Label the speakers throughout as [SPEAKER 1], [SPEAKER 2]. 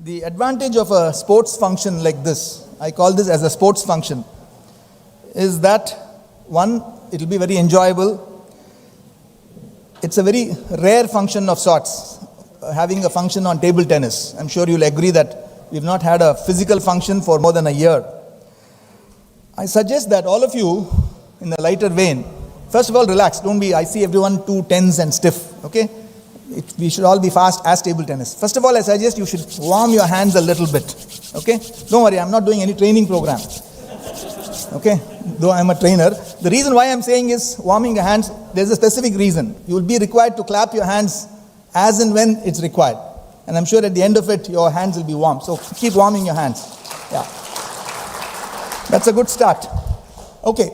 [SPEAKER 1] The advantage of a sports function like this, I call this as a sports function, is that one, it will be very enjoyable. It's a very rare function of sorts, having a function on table tennis. I'm sure you'll agree that we've not had a physical function for more than a year. I suggest that all of you, in a lighter vein, first of all, relax. Don't be, I see everyone too tense and stiff, okay? We should all be fast as table tennis. First of all, I suggest you should warm your hands a little bit, okay? Don't worry, I'm not doing any training program, okay? Though I'm a trainer. The reason why I'm saying is warming your hands, there's a specific reason. You will be required to clap your hands as and when it's required. And I'm sure at the end of it, your hands will be warm. So keep warming your hands. Yeah. That's a good start. Okay.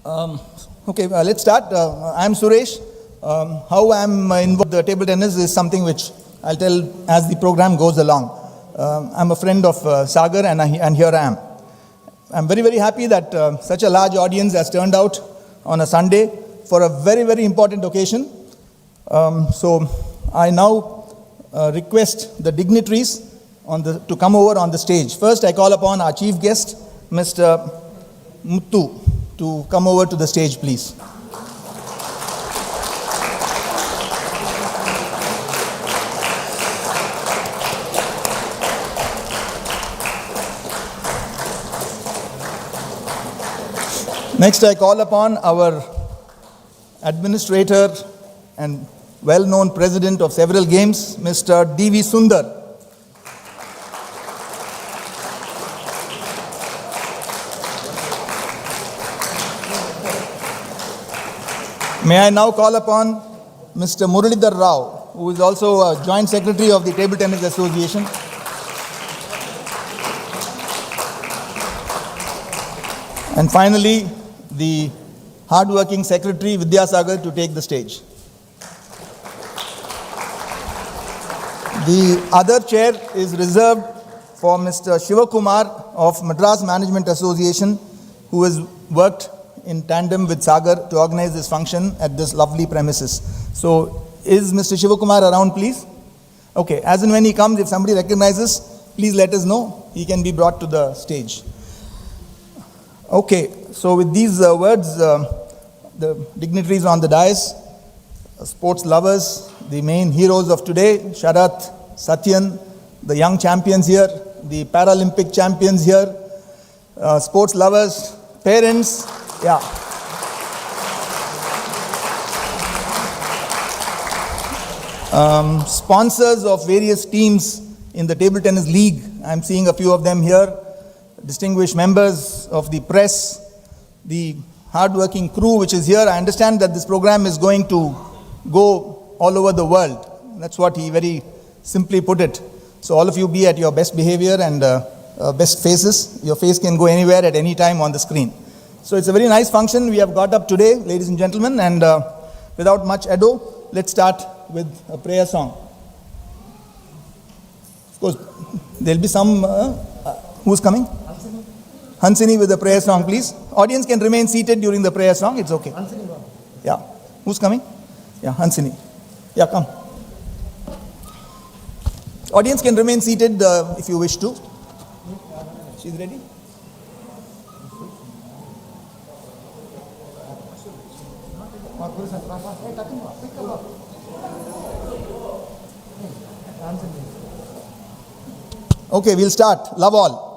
[SPEAKER 1] Let's start. I'm Suresh. How I'm involved in the table tennis is something which I'll tell as the program goes along. I'm a friend of Sagar and here I am. I'm very, very happy that such a large audience has turned out on a Sunday for a very, very important occasion. So I now request the dignitaries to come over on the stage. First, I call upon our chief guest, Mr. Muthu, to come over to the stage, please. Next, I call upon our administrator and well-known president of several games, Mr. D.V. Sundar. May I now call upon Mr. Muralidhar Rao, who is also a joint secretary of the Table Tennis Association. And finally, the hard-working secretary, Vidyasagar, to take the stage. The other chair is reserved for Mr. Shivakumar of Madras Management Association, who has worked in tandem with Sagar to organize this function at this lovely premises. So, is Mr. Shivakumar around, please? Okay, as and when he comes, if somebody recognizes, please let us know. He can be brought to the stage. Okay, so with these words, the dignitaries on the dais, sports lovers, the main heroes of today, Sharath, Satyan, the young champions here, the Paralympic champions here, sports lovers, parents, yeah. Sponsors of various teams in the table tennis league. I'm seeing a few of them here. Distinguished members of the press, the hard-working crew which is here. I understand that this program is going to go all over the world. That's what he very simply put it. So all of you be at your best behavior and best faces. Your face can go anywhere at any time on the screen. So it's a very nice function we have got up today, ladies and gentlemen. And without much ado, let's start with a prayer song. Of course, there'll be some... who's coming? Hansini with the prayer song, please. Audience can remain seated during the prayer song. It's okay. Yeah. Who's coming? Yeah, Hansini. Yeah, come. Audience can remain seated if you wish to. She's ready? Okay, we'll start. Love all.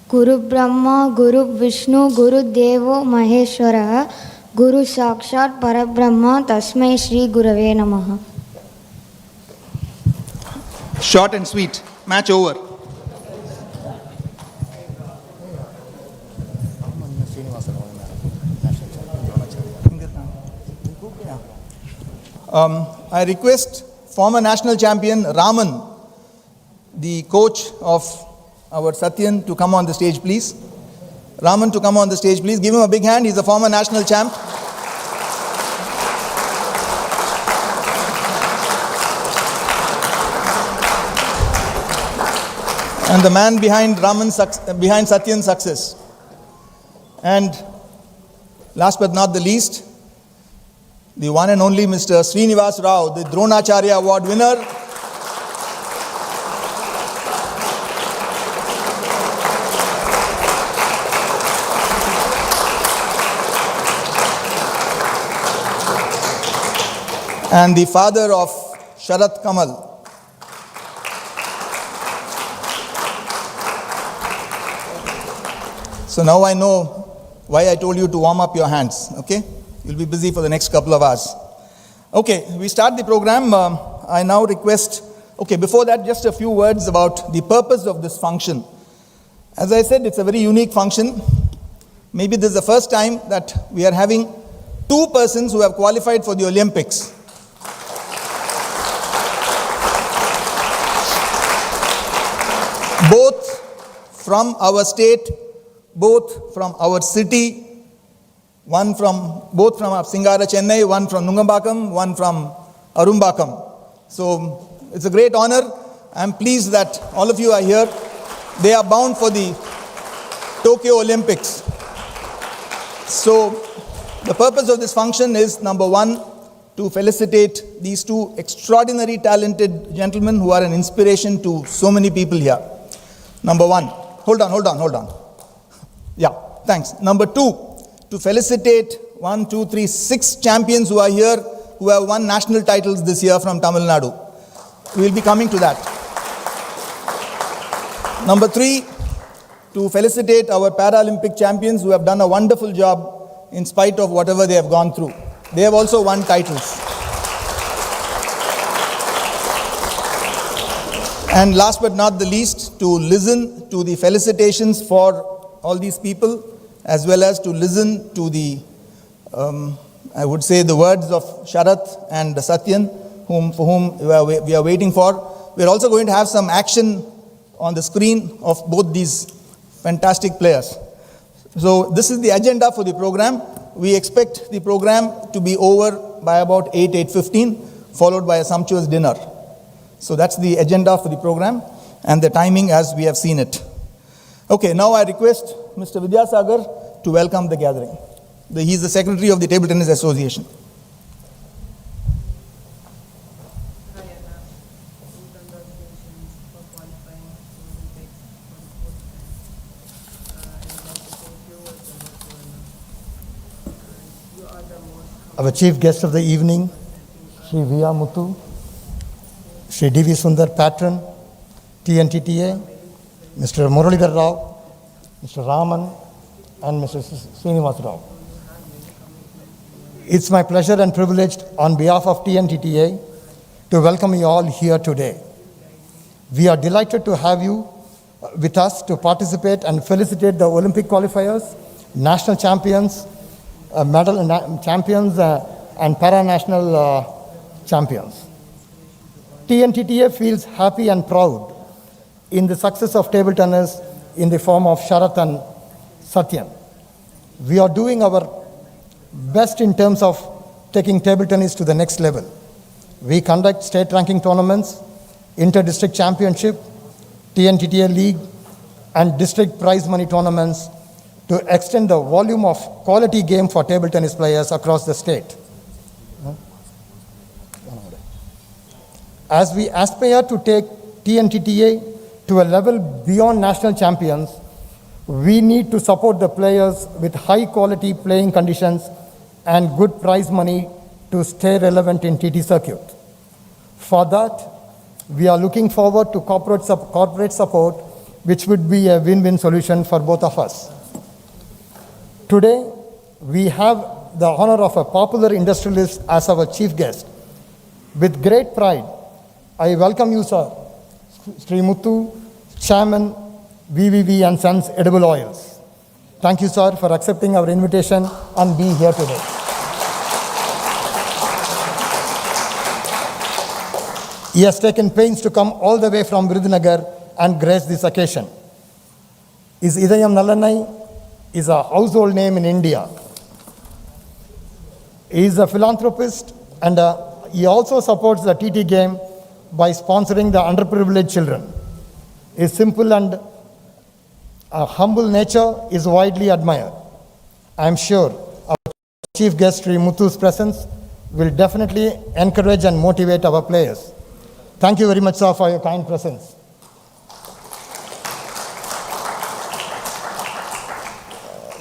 [SPEAKER 2] गुरु ब्रह्मा गुरु विष्णु गुरु देवो महेश्वरः गुरु साक्षात् परब्रह्म तस्मै श्री गुरवे नमः.
[SPEAKER 1] Short and sweet. Match over. I request former national champion Raman, the coach of our Satyan, to come on the stage, please. Raman to come on the stage, please. Give him a big hand. He's a former national champ. and the man behind behind Satyan's success. And last but not the least, the one and only Mr. Srinivas Rao, the Dronacharya Award winner. And the father of Sharat Kamal. So now I know why I told you to warm up your hands, okay? You'll be busy for the next couple of hours. Okay, we start the program. I now request, okay, before that, just a few words about the purpose of this function. As I said, it's a very unique function. Maybe this is the first time that we are having two persons who have qualified for the Olympics. Both from our state, both from our city, both from Singara, Chennai, one from Nungambakam, one from Arumbakam. So it's a great honor. I'm pleased that all of you are here. They are bound for the Tokyo Olympics. So the purpose of this function is, number one, to felicitate these two extraordinary talented gentlemen who are an inspiration to so many people here. Number one, hold on. Yeah, thanks. Number two, to felicitate 6 champions who are here, who have won national titles this year from Tamil Nadu. We will be coming to that. Number 3, to felicitate our Paralympic champions who have done a wonderful job in spite of whatever they have gone through. They have also won titles. And last but not the least, to listen to the felicitations for all these people, as well as to listen to the, I would say, the words of Sharat and Satyan, for whom we are waiting for. We're also going to have some action on the screen of both these fantastic players. So this is the agenda for the program. We expect the program to be over by about 8:15, followed by a sumptuous dinner. So that's the agenda for the program and the timing as we have seen it. Okay, now I request Mr. Vidyasagar to welcome the gathering. He is the Secretary of the Table Tennis Association.
[SPEAKER 3] Hi Anna, congratulations for qualifying for Olympics for the fourth time. I would like to thank you as a local and you are the most
[SPEAKER 4] Our chief guest of the evening, Shri V.R. Muthu, Shri D.V. Sundar, Patron, TNTTA, Mr. Muralidhar Rao, Mr. Raman, and Mr. Srinivas Rao. It's my pleasure and privilege on behalf of TNTTA to welcome you all here today. We are delighted to have you with us to participate and felicitate the Olympic qualifiers, national champions, medal champions, and para-national champions. TNTTA feels happy and proud in the success of table tennis in the form of Sharat and Satyan. We are doing our best in terms of taking table tennis to the next level. We conduct state ranking tournaments, inter-district championship, TNTTA league, and district prize money tournaments to extend the volume of quality game for table tennis players across the state. As we aspire to take TNTTA to a level beyond national champions, we need to support the players with high quality playing conditions and good prize money to stay relevant in TT circuit. For that, we are looking forward to corporate support, which would be a win-win solution for both of us. Today, we have the honor of a popular industrialist as our chief guest. With great pride, I welcome you, sir, Sri Muthu, Chairman, VVV and Sons Edible Oils. Thank you, sir, for accepting our invitation and being here today. He has taken pains to come all the way from Virudhunagar and grace this occasion. His Idayam Nallanai is a household name in India. He is a philanthropist and he also supports the TT game by sponsoring the underprivileged children. His simple and humble nature is widely admired. I am sure our chief guest Sri Muthu's presence will definitely encourage and motivate our players. Thank you very much, sir, for your kind presence.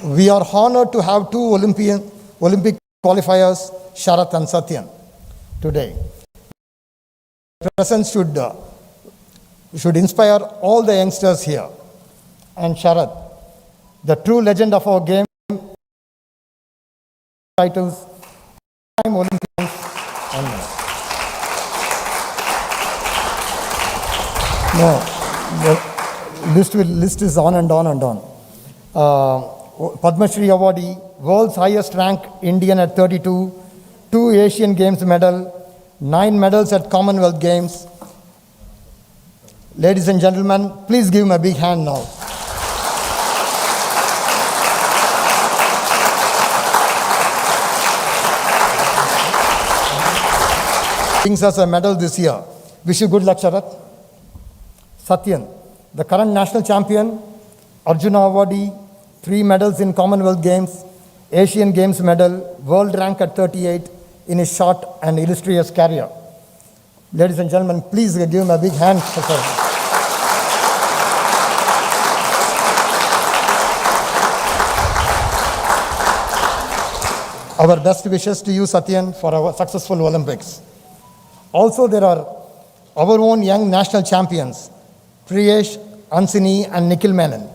[SPEAKER 4] We are honored to have two Olympic qualifiers, Sharath and Satyan, today. Their presence should inspire all the youngsters here. And Sharath, the true legend of our game, titles, time Olympians, and no, the list is on and on and on. Padma Shri awardee, world's highest rank Indian at 32, 2 Asian Games medal, 9 medals at Commonwealth Games. Ladies and gentlemen, please give him a big hand now. Brings us a medal this year. Wish you good luck, Sharath. Satyan, the current national champion, Arjuna awardee, 3 medals in Commonwealth Games, Asian Games medal, world rank at 38 in his short and illustrious career. Ladies and gentlemen, please give him a big hand. Our best wishes to you, Satyan, for our successful Olympics. Also, there are our own young national champions, Priyesh, Ansini, and Nikhil Menon.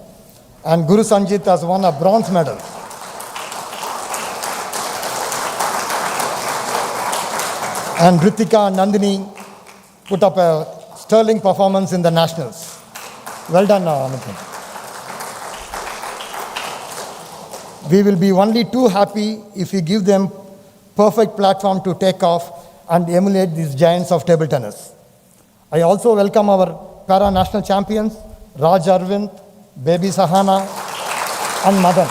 [SPEAKER 4] And Guru Sanjit has won a bronze medal. And Ritika and Nandini put up a sterling performance in the nationals. Well done, Nikhil. We will be only too happy if we give them perfect platform to take off and emulate these giants of table tennis. I also welcome our para-national champions, Raj Arvind, Baby Sahana, and Madan.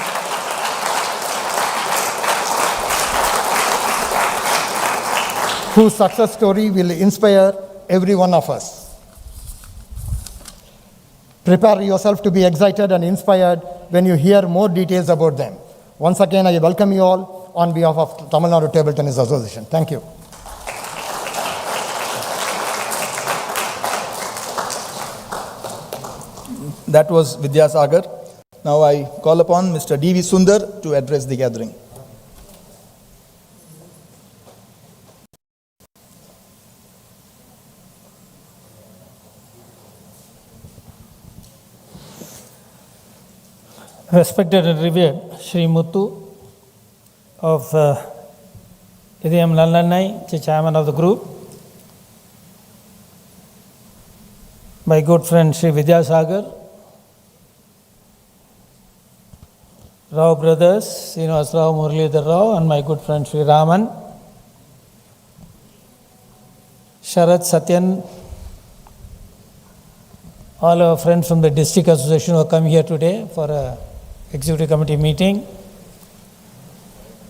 [SPEAKER 4] Whose success story will inspire every one of us. Prepare yourself to be excited and inspired when you hear more details about them. Once again, I welcome you all on behalf of Tamil Nadu Table Tennis Association. Thank you.
[SPEAKER 1] That was Vidyasagar. Now I call upon Mr. D.V. Sundar to address the gathering.
[SPEAKER 5] Respected and revered Sri Muthu of Idayam Nallanai, the chairman of the group, my good friend Sri Vidyasagar, Rao brothers, Srinivas Rao, Muralidhar Rao, and my good friend Sri Raman, Sharath, Satyan, all our friends from the district association who have come here today for a executive committee meeting,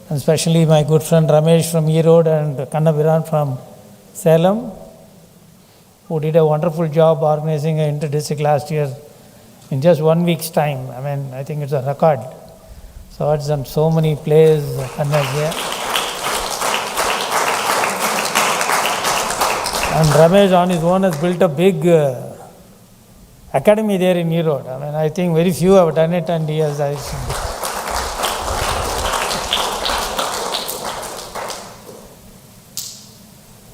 [SPEAKER 5] and especially my good friend Ramesh from Erode and Kannabiran from Salem, who did a wonderful job organizing an inter-district last year in just 1 week's time. I mean, I think it's a record. So it's done so many plays here. And Ramesh on his own has built a big academy there in Erode. I mean, I think very few have done it, and he has.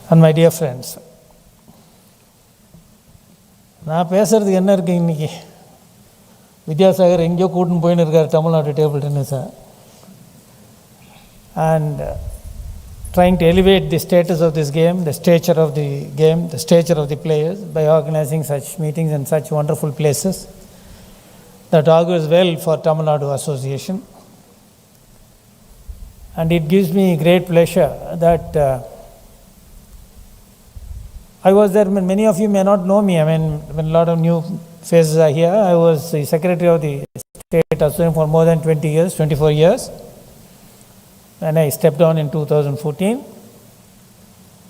[SPEAKER 5] And my dear friends, நான் பேசுறதுக்கு என்ன இருக்கு இன்னைக்கு? வித்யாசாகர் எங்கேயோ கூட்டின்னு போயின்னு இருக்கார் Tamil Nadu table டென்னிஸை. And trying to elevate the status of this game, the stature of the game, the stature of the players by organizing such meetings in such wonderful places. That augurs well for Tamil Nadu Association. And it gives me great pleasure that I was there. Many of you may not know me. I mean, when a lot of new faces are here, I was the secretary of the state association for more than 20 years, 24 years. When I stepped down in 2014.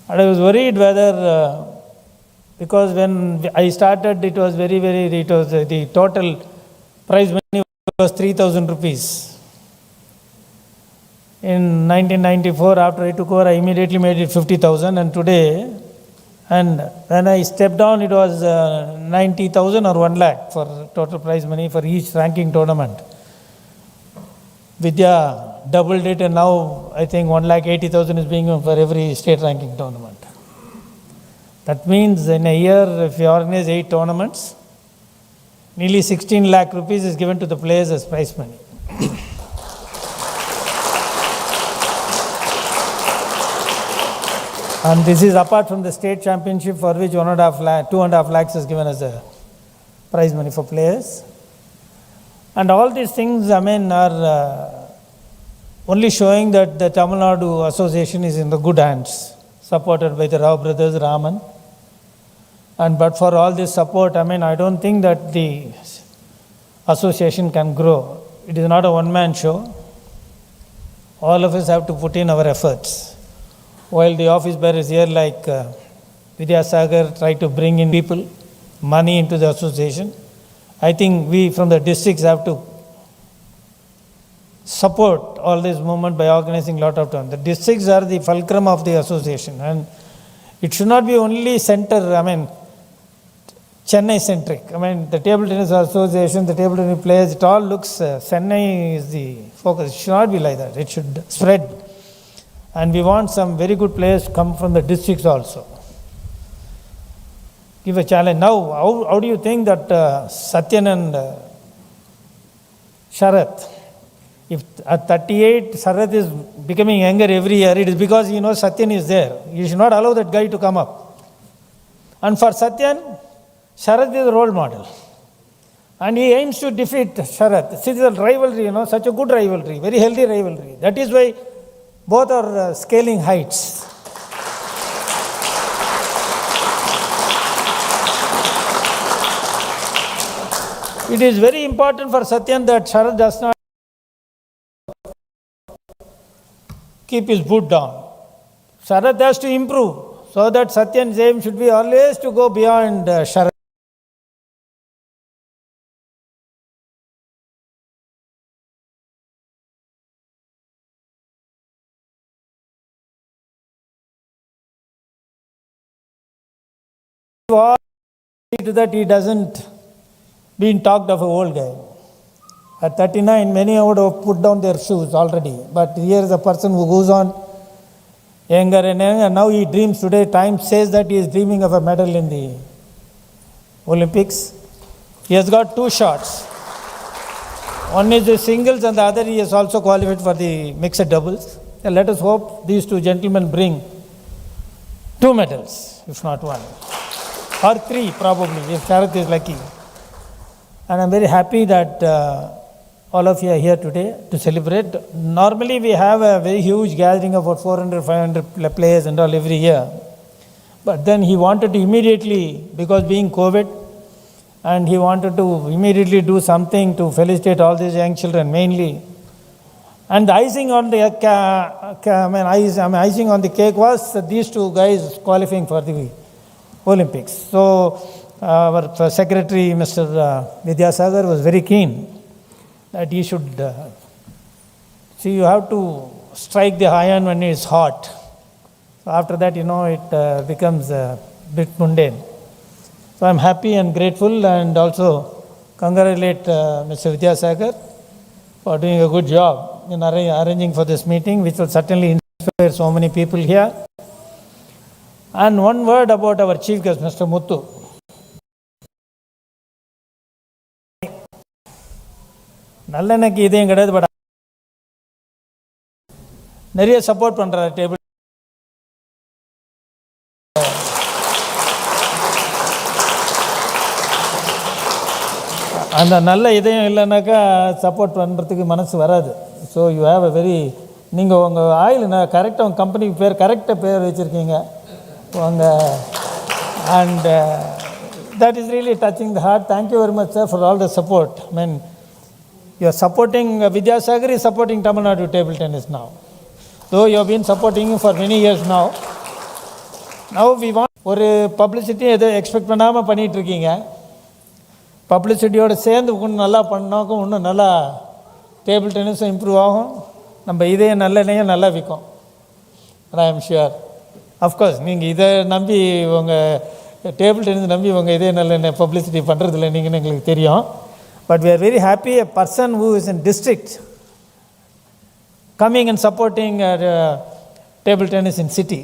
[SPEAKER 5] And I was worried whether because when I started, it was the total prize money was 3,000 rupees. In 1994, after I took over, I immediately made it 50,000, and today, and when I stepped down, it was 90,000 or 1 lakh for total prize money for each ranking tournament. Vidya doubled it, and now I think 1,80,000 is being given for every state ranking tournament. That means in a year, if you organize 8 tournaments, nearly 16 lakh rupees is given to the players as prize money. And this is apart from the state championship, for which 2.5 lakhs is given as a prize money for players. And all these things, are only showing that the Tamil Nadu Association is in the good hands, supported by the Rao brothers, Raman. And but for all this support, I don't think that the association can grow. It is not a one-man show. All of us have to put in our efforts. While the office bearers here like Vidyasagar try to bring in people, money into the association, I think we from the districts have to support all this movement by organizing a lot of time. The districts are the fulcrum of the association, and it should not be only Chennai centric. The table tennis association, the table tennis players, it all looks, Chennai is the focus. It should not be like that. It should spread. And we want some very good players to come from the districts also. Give a challenge. Now, how do you think that Satyan and Sharath, if at 38, Sharath is becoming younger every year, it is because Satyan is there. You should not allow that guy to come up. And for Satyan, Sharath is a role model. And he aims to defeat Sharath. See, the rivalry, such a good rivalry, very healthy rivalry. That is why both are scaling heights. It is very important for Satyan that Sharath does not keep his foot down. Sharath has to improve, so that Satyan's aim should be always to go beyond Sharath. To that he doesn't been talked of an old guy. At 39, many would have put down their shoes already. But here is a person who goes on younger and younger. Now he dreams today. Time says that he is dreaming of a medal in the Olympics. He has got 2 shots. One is the singles and the other he has also qualified for the mixed doubles. Let us hope these 2 gentlemen bring 2 medals, if not 1. Or 3 probably, if Sharath is lucky. And I'm very happy that all of you are here today to celebrate. Normally we have a very huge gathering of about 400, 500 players and all every year. But then he wanted to immediately, because being COVID, and he wanted to immediately do something to felicitate all these young children mainly. And the icing on the icing on the cake was these 2 guys qualifying for the Olympics. So our secretary, Mr. Vidyasagar, was very keen that he should see, you have to strike the iron when it is hot. So after that, it becomes a bit mundane. So I'm happy and grateful, and also congratulate Mr. Vidyasagar for doing a good job in arranging for this meeting, which will certainly inspire so many people here. And one word about our chief guest, Mr. Muthu. நல்லெண்ணெய்க்கு இதையும் கிடையாது, but நிறைய support பண்ணுறாரு table. அந்த நல்ல இதயம் இல்லைனாக்கா support பண்ணுறதுக்கு மனசு வராது. So you have a very, நீங்கள் உங்கள் ஆயில் கரெக்டாக உங்கள் கம்பெனிக்கு பேர் கரெக்டாக பேர் வச்சுருக்கீங்க உங்கள், and that is really touching the heart. Thank you very much, sir, for all the support. You are supporting, Vidyasagar is supporting Tamil Nadu table tennis now. Though you have been supporting him for many years now. Now we want ஒரு publicity எதுவும் expect பண்ணாமல் பண்ணிகிட்ருக்கீங்க. பப்ளிசிட்டியோடு சேர்ந்து இன்னும் நல்லா பண்ணாக்கும் இன்னும் நல்லா table டென்னிஸும் improve ஆகும், நம்ம இதே நல்லெண்ணெயும் நல்லா விற்கும். ஐ ஆம் ஷுர். அஃப்கோர்ஸ் நீங்கள் இதை நம்பி உங்கள் டேபிள் டென்னிஸ் நம்பி உங்கள் இதே நல்லெண்ணெய் பப்ளிசிட்டி பண்ணுறதில்ல நீங்கன்னு எங்களுக்கு தெரியும். But we are very happy a person who is in district coming and supporting table tennis in city.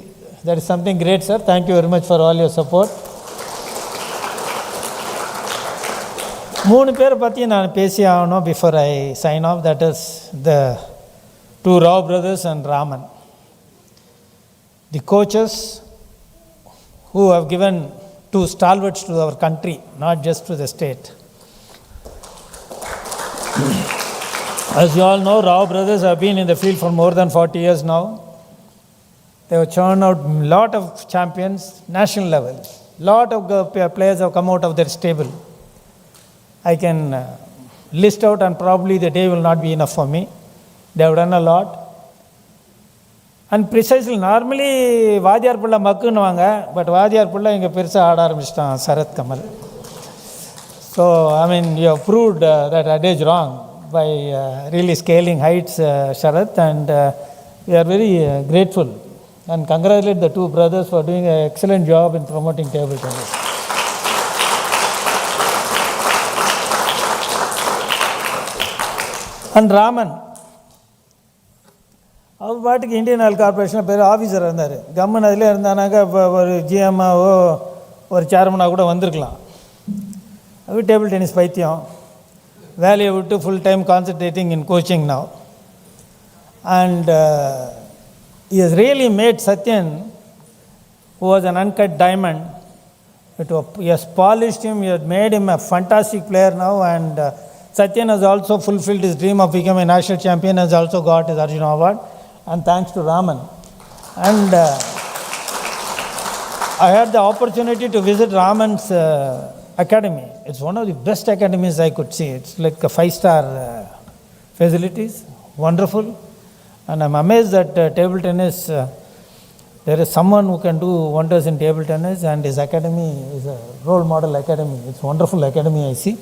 [SPEAKER 5] That is something great, sir. Thank you very much for all your support. 3 பேரை பற்றி நான் பேசி ஆகணும் before I sign off. That is the 2 Rao brothers and Raman. The coaches who have given 2 stalwarts to our country, not just to the state. As you all know, Rao brothers have been in the field for more than 40 years now. They have churned out a lot of champions, national level. Lot of players have come out of their stable. I can list out and probably the day will not be enough for me. They have done a lot. And precisely, normally வாதியார் பிள்ளை மக்குன்னுவாங்க, but வாதியார் பிள்ளை இங்கே பெருசாக ஆட ஆரம்பிச்சிட்டான் Sarath Kamal. So, I mean, you have proved that adage wrong by really scaling heights, Sharath, and we are very grateful and congratulate the 2 brothers for doing an excellent job in promoting table tennis. And Raman, அவர் பாட்டுக்கு Indian oil கார்பரேஷனில் பேர் officer இருந்தார். கம்மன் அதில் இருந்தானாக்கா இப்போ ஒரு ஜிஎம்மாவோ ஒரு சேர்மனாக கூட வந்திருக்கலாம். அது டேபிள் டென்னிஸ் பைத்தியம், வேலையை விட்டு full time concentrating in coaching now. And he has really made Satyan, who was an uncut diamond, he has polished him, he has made him a fantastic player now, and Satyan has also fulfilled his dream of becoming a national champion, has also got his Arjuna Award, and thanks to Raman. And I had the opportunity to visit Raman's academy. It's one of the best academies I could see. It's like a 5-star facilities, wonderful. And I'm amazed that table tennis, there is someone who can do wonders in table tennis, and his academy is a role model academy. It's a wonderful academy I see.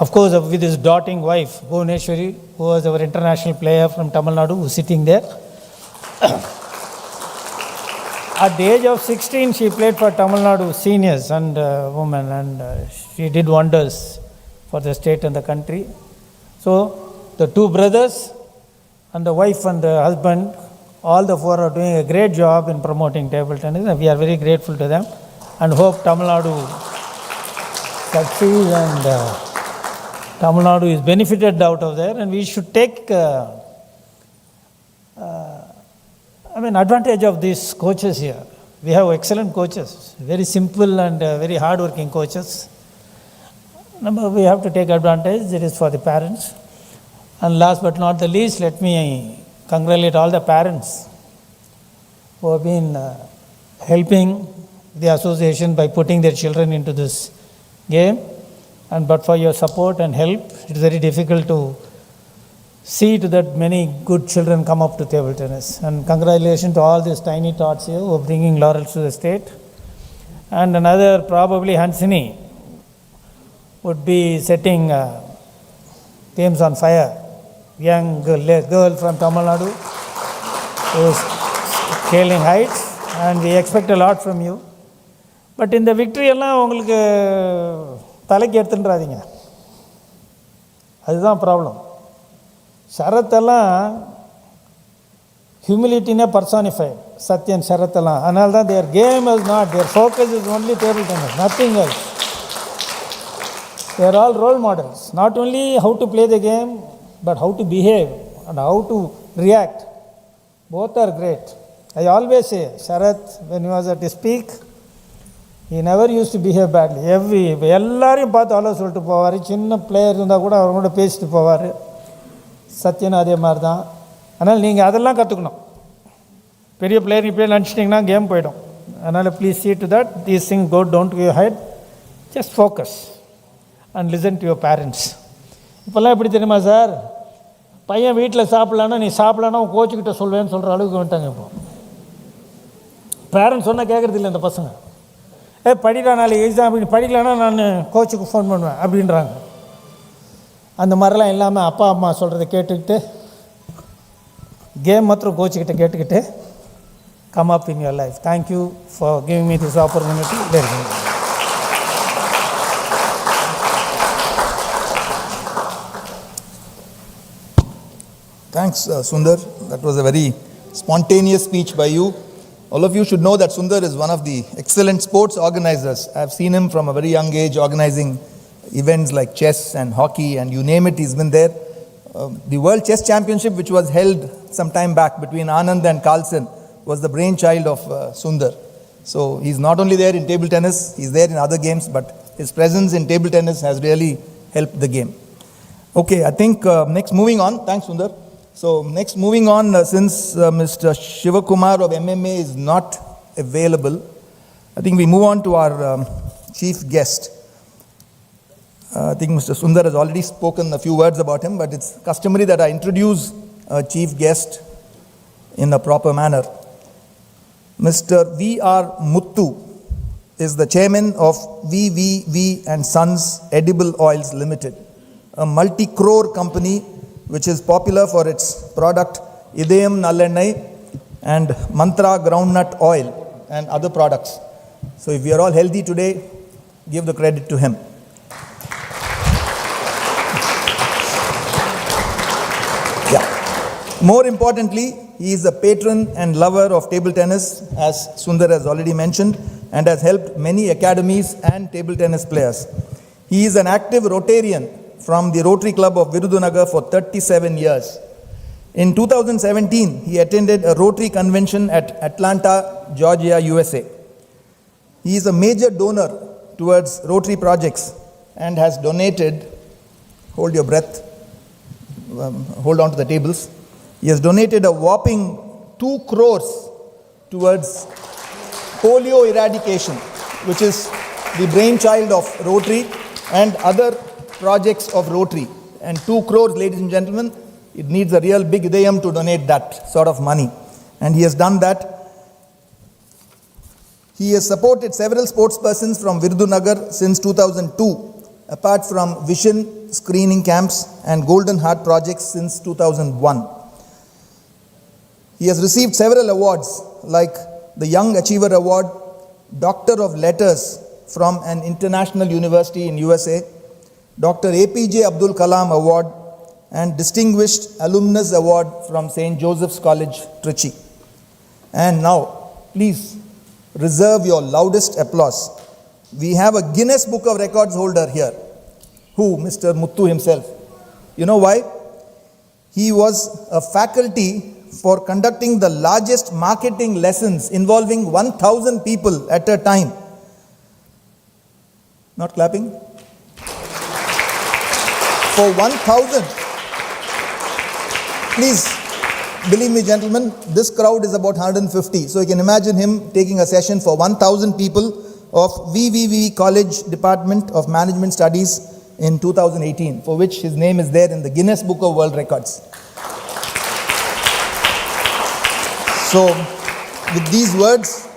[SPEAKER 5] Of course, with his doting wife, Bhuvaneshwari, who was our international player from Tamil Nadu, who is sitting there. At the age of 16, she played for Tamil Nadu seniors and women, and she did wonders for the state and the country. So, the 2 brothers and the wife and the husband, all the 4 are doing a great job in promoting table tennis, and we are very grateful to them and hope Tamil Nadu succeeds and Tamil Nadu is benefited out of there, and we should take advantage of these coaches here. We have excellent coaches, very simple and very hard-working coaches. We have to take advantage. It is for the parents. And last but not the least, let me congratulate all the parents who have been helping the association by putting their children into this game. And but for your support and help, it is very difficult to see to that many good children come up to table tennis. And congratulations to all these tiny tots here who are bringing laurels to the state. And another, probably Hansini, would be setting games on fire. Young girl from Tamil Nadu who is scaling heights, and we expect a lot from you. But in the victory எல்லாம் உங்களுக்கு தலைக்கு எடுத்துன்றாதீங்க, அதுதான் problem. ஷரத்தெல்லாம் ஹியூமிலிட்டினே personified, Sathiyan ஷரத்தெல்லாம். அதனால தான் their game is not, their focus is only table tennis, nothing else. They are all role models, not only how to play the game, but how to behave and how to react. Both are great. I always say, Sharath, when he was at his peak, he never used to behave badly. எல்லாரையும் பார்த்து அவ்வளோ சொல்லிட்டு போவார். சின்ன player இருந்தால் கூட அவர் கூட பேசிட்டு போவார். சத்யன் அதே மாதிரி தான். அதனால் நீங்கள் அதெல்லாம் கற்றுக்கணும். பெரிய பிளேயர் இப்படியே நினச்சிட்டிங்கன்னா கேம் போயிடும். அதனால் please see to that, these things go down to your head. Just focus and listen to your parents. இப்போல்லாம் எப்படி தெரியுமா சார், பையன் வீட்டில் சாப்பிட்லான்னா நீ சாப்பிட்லான்னா உன் கோச்சுக்கிட்ட சொல்வேன்னு சொல்கிற அளவுக்கு வந்துட்டாங்க. இப்போ பேரண்ட்ஸ் சொன்னால் கேட்குறது இல்லை இந்த பசங்க. படிடா நாளைக்கு எக்ஸாம் அப்படி படிக்கலன்னா நான் கோச்சுக்கு ஃபோன் பண்ணுவேன் அப்படின்றாங்க. அந்த மாதிரிலாம் இல்லாமல் அப்பா அம்மா சொல்கிறத கேட்டுக்கிட்டு கேம் மாத்திரம் கோச்சுக்கிட்ட கேட்டுக்கிட்டு come up in your life. Thank you for giving me this opportunity. Very good.
[SPEAKER 1] Thanks, Sundar. That was a very spontaneous speech by you. All of you should know that Sundar is one of the excellent sports organizers. I have seen him from a very young age organizing events like chess and hockey and you name it, he's been there. The World Chess Championship, which was held some time back between Anand and Carlsen, was the brainchild of Sundar. So he's not only there in table tennis, he's there in other games, but his presence in table tennis has really helped the game. Okay, I think next moving on. Thanks, Sundar. So next moving on, since Mr. Shivakumar of MMA is not available, I think we move on to our chief guest. I think Mr. Sundar has already spoken a few words about him, but it's customary that I introduce a chief guest in a proper manner. Mr. V.R. Muthu is the chairman of VVV and Sons Edible Oils Limited, a multi-crore company which is popular for its product Ideyam Nallennai and Mantra Groundnut Oil and other products. So if we are all healthy today, give the credit to him. Yeah. More importantly, he is a patron and lover of table tennis, as Sundar has already mentioned, and has helped many academies and table tennis players. He is an active Rotarian from the Rotary Club of Virudunagar for 37 years. In 2017, he attended a Rotary convention at Atlanta, Georgia, USA. He is a major donor towards Rotary projects and has donated, hold your breath, hold on to the tables. He has donated a whopping 2 crores towards polio eradication, which is the brainchild of Rotary and other projects of Rotary. And 2 crores, ladies and gentlemen, it needs a real big ideyam to donate that sort of money. And he has done that. He has supported several sportspersons from Virudunagar since 2002, apart from Vision screening camps and Golden Heart projects since 2001. He has received several awards like the Young Achiever Award, Doctor of Letters from an international university in USA, Dr. APJ Abdul Kalam Award, and Distinguished Alumnus Award from St. Joseph's College, Trichy. And now, please reserve your loudest applause. We have a Guinness Book of Records holder here. Who? Mr. Muthu himself. You know why? He was a faculty for conducting the largest marketing lessons involving 1,000 people at a time. Not clapping? For 1,000. Please, believe me, gentlemen, this crowd is about 150. So you can imagine him taking a session for 1,000 people of VVV College Department of Management Studies in 2018, for which his name is there in the Guinness Book of World Records. So, with these words,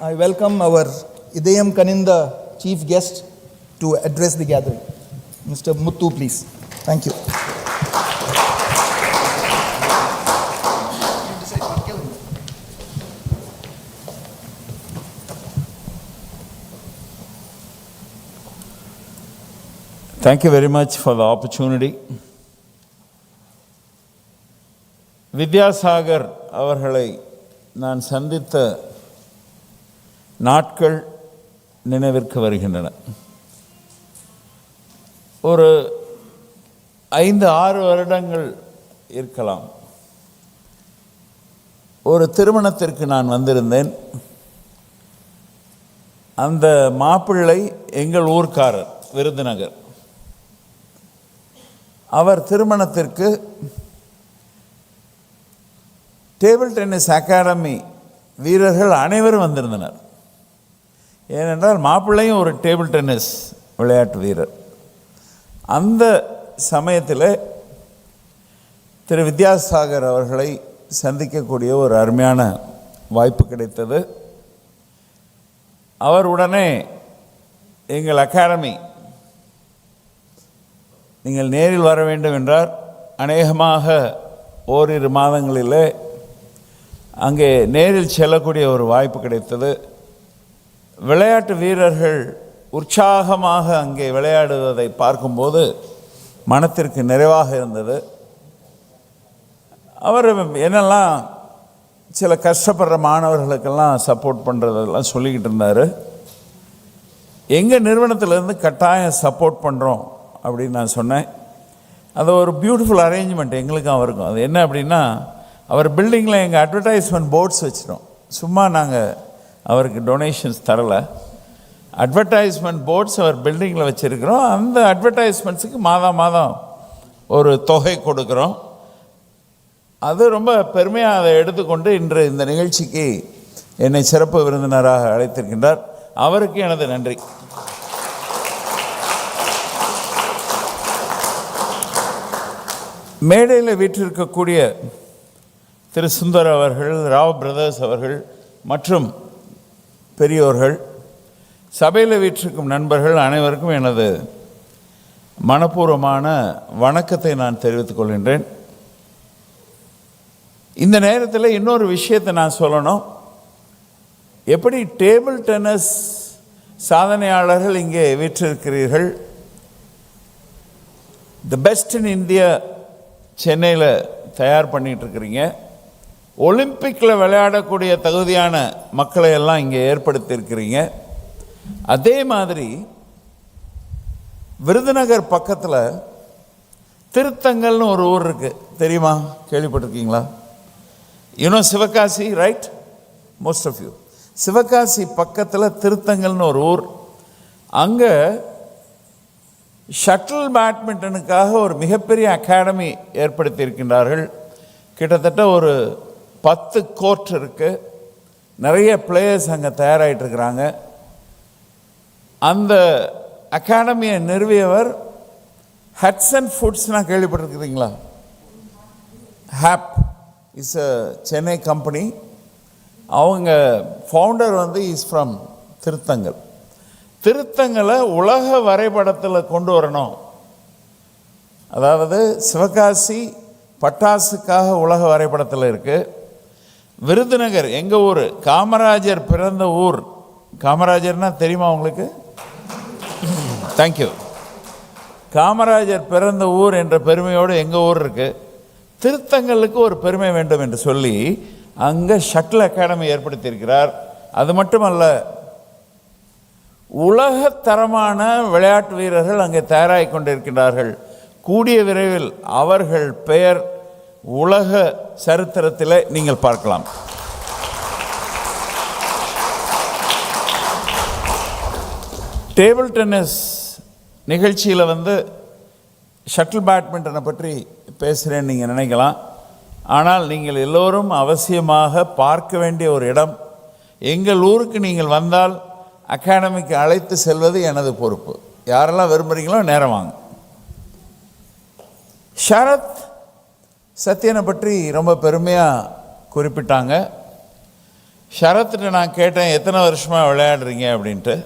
[SPEAKER 1] I welcome our Ideyam Kaninda chief guest to address the gathering. Mr. Muthu, please. Thank you.
[SPEAKER 6] Thank you very much for the opportunity. Vidyasagar அவர்களை நான் சந்தித்த நாட்கள் நினைவிற்கு வருகின்றன. ஒரு 5-6 வருடங்கள் இருக்கலாம். ஒரு திருமணத்திற்கு நான் வந்திருந்தேன். அந்த மாப்பிள்ளை எங்கள் ஊர்க்காரர், விருதுநகர். அவர் திருமணத்திற்கு டேபிள் டென்னிஸ் அகாடமி வீரர்கள் அனைவரும் வந்திருந்தனர். ஏனென்றால் மாப்பிள்ளையும் ஒரு டேபிள் டென்னிஸ் விளையாட்டு வீரர். அந்த சமயத்தில் திரு வித்யாசாகர் அவர்களை சந்திக்கக்கூடிய ஒரு அருமையான வாய்ப்பு கிடைத்தது. அவர் உடனே எங்கள் அகாடமி நீங்கள் நேரில் வர வேண்டும் என்றார். அநேகமாக ஓரிரு மாதங்களிலே அங்கே நேரில் செல்லக்கூடிய ஒரு வாய்ப்பு கிடைத்தது. விளையாட்டு வீரர்கள் உற்சாகமாக அங்கே விளையாடுவதை பார்க்கும்போது மனத்திற்கு நிறைவாக இருந்தது. அவர் என்னெல்லாம் சில கஷ்டப்படுற மாணவர்களுக்கெல்லாம் சப்போர்ட் பண்ணுறதெல்லாம் சொல்லிக்கிட்டு இருந்தார். எங்கள் நிறுவனத்திலேருந்து கட்டாயம் சப்போர்ட் பண்ணுறோம் அப்படின்னு நான் சொன்னேன். அது ஒரு பியூட்டிஃபுல் அரேஞ்ச்மெண்ட் எங்களுக்கும் அவருக்கும். அது என்ன அப்படின்னா, அவர் பில்டிங்கில் எங்கள் அட்வர்டைஸ்மெண்ட் போர்ட்ஸ் வச்சிட்டோம். சும்மா நாங்கள் அவருக்கு டொனேஷன்ஸ் தரலை. அட்வர்டைஸ்மெண்ட் போர்ட்ஸ் அவர் பில்டிங்கில் வச்சுருக்கிறோம். அந்த அட்வர்டைஸ்மெண்ட்ஸுக்கு மாதம் மாதம் ஒரு தொகை கொடுக்குறோம். அது ரொம்ப பெருமையாக அதை எடுத்துக்கொண்டு இன்று இந்த நிகழ்ச்சிக்கு என்னை சிறப்பு விருந்தினராக அழைத்திருக்கின்றார். அவருக்கு எனது நன்றி. மேடையில் வீற்றிருக்கக்கூடிய திரு சுந்தர் அவர்கள், ராவ் பிரதர்ஸ் அவர்கள் மற்றும் பெரியோர்கள், சபையில் வீற்றிருக்கும் நண்பர்கள் அனைவருக்கும் எனது மனப்பூர்வமான வணக்கத்தை நான் தெரிவித்துக் கொள்கின்றேன். இந்த நேரத்தில் இன்னொரு விஷயத்தை நான் சொல்லணும். எப்படி டேபிள் டென்னிஸ் சாதனையாளர்கள் இங்கே வீற்றிருக்கிறீர்கள், தி பெஸ்ட் இன் இந்தியா சென்னையில் தயார் பண்ணிகிட்ருக்கிறீங்க. ஒலிம்பிக்கில் விளையாடக்கூடிய தகுதியான மக்களை எல்லாம் இங்கே ஏற்படுத்தியிருக்கிறீங்க. அதே மாதிரி விருதுநகர் பக்கத்தில் திருத்தங்கல்னு ஒரு ஊர் இருக்குது, தெரியுமா? கேள்விப்பட்டிருக்கீங்களா? You know Sivakasi, right? Most of you. Sivakasi பக்கத்தில் திருத்தங்கல்னு ஒரு ஊர். அங்கே ஷட்டில் பேட்மிண்டனுக்காக ஒரு மிகப்பெரிய அகாடமி ஏற்படுத்தி இருக்கின்றார்கள். கிட்டத்தட்ட ஒரு 10 கோர்ட் இருக்குது. நிறைய பிளேயர்ஸ் அங்கே தயாராகிட்டுருக்கிறாங்க. அந்த அகாடமியை நிறுவியவர் ஹட்சன் ஃபுட்ஸ்னால் கேள்விப்பட்டிருக்கிறீங்களா? HAP is a Chennai company. அவங்க ஃபவுண்டர் இஸ் ஃப்ரம் திருத்தங்கல். திருத்தங்கலை உலக வரைபடத்தில் கொண்டு வரணும். அதாவது சிவகாசி பட்டாசுக்காக உலக வரைபடத்தில் இருக்குது. விருதுநகர் எங்கள் ஊர், காமராஜர் பிறந்த ஊர். காமராஜர்னா தெரியுமா உங்களுக்கு? தேங்க்யூ. காமராஜர் பிறந்த ஊர் என்ற பெருமையோடு எங்கள் ஊர் இருக்குது. திருத்தங்கலுக்கு ஒரு பெருமை வேண்டும் என்று சொல்லி அங்கே ஷட்டில் அகாடமி ஏற்படுத்தியிருக்கிறார். அது மட்டுமல்ல, உலகத்தரமான விளையாட்டு வீரர்கள் அங்கே தயாராகி கொண்டிருக்கிறார்கள். கூடிய விரைவில் அவர்கள் பெயர் உலக சரித்திரத்தில் நீங்கள் பார்க்கலாம். டேபிள் டென்னிஸ் நிகழ்ச்சியில் ஷட்டில் பேட்மிண்டனை பற்றி பேசுகிறேன்னு நீங்கள் நினைக்கலாம். ஆனால் நீங்கள் எல்லோரும் அவசியமாக பார்க்க வேண்டிய ஒரு இடம். எங்கள் ஊருக்கு நீங்கள் வந்தால் அகாடமிக்கு அழைத்து செல்வது எனது பொறுப்பு. யாரெல்லாம் விரும்புகிறீங்களோ நேரம் வாங்க. ஷரத் சத்யனை பற்றி ரொம்ப பெருமையாக குறிப்பிட்டாங்க. ஷரத்திட்ட நான் கேட்டேன், எத்தனை வருஷமாக விளையாடுறீங்க அப்படின்ட்டு.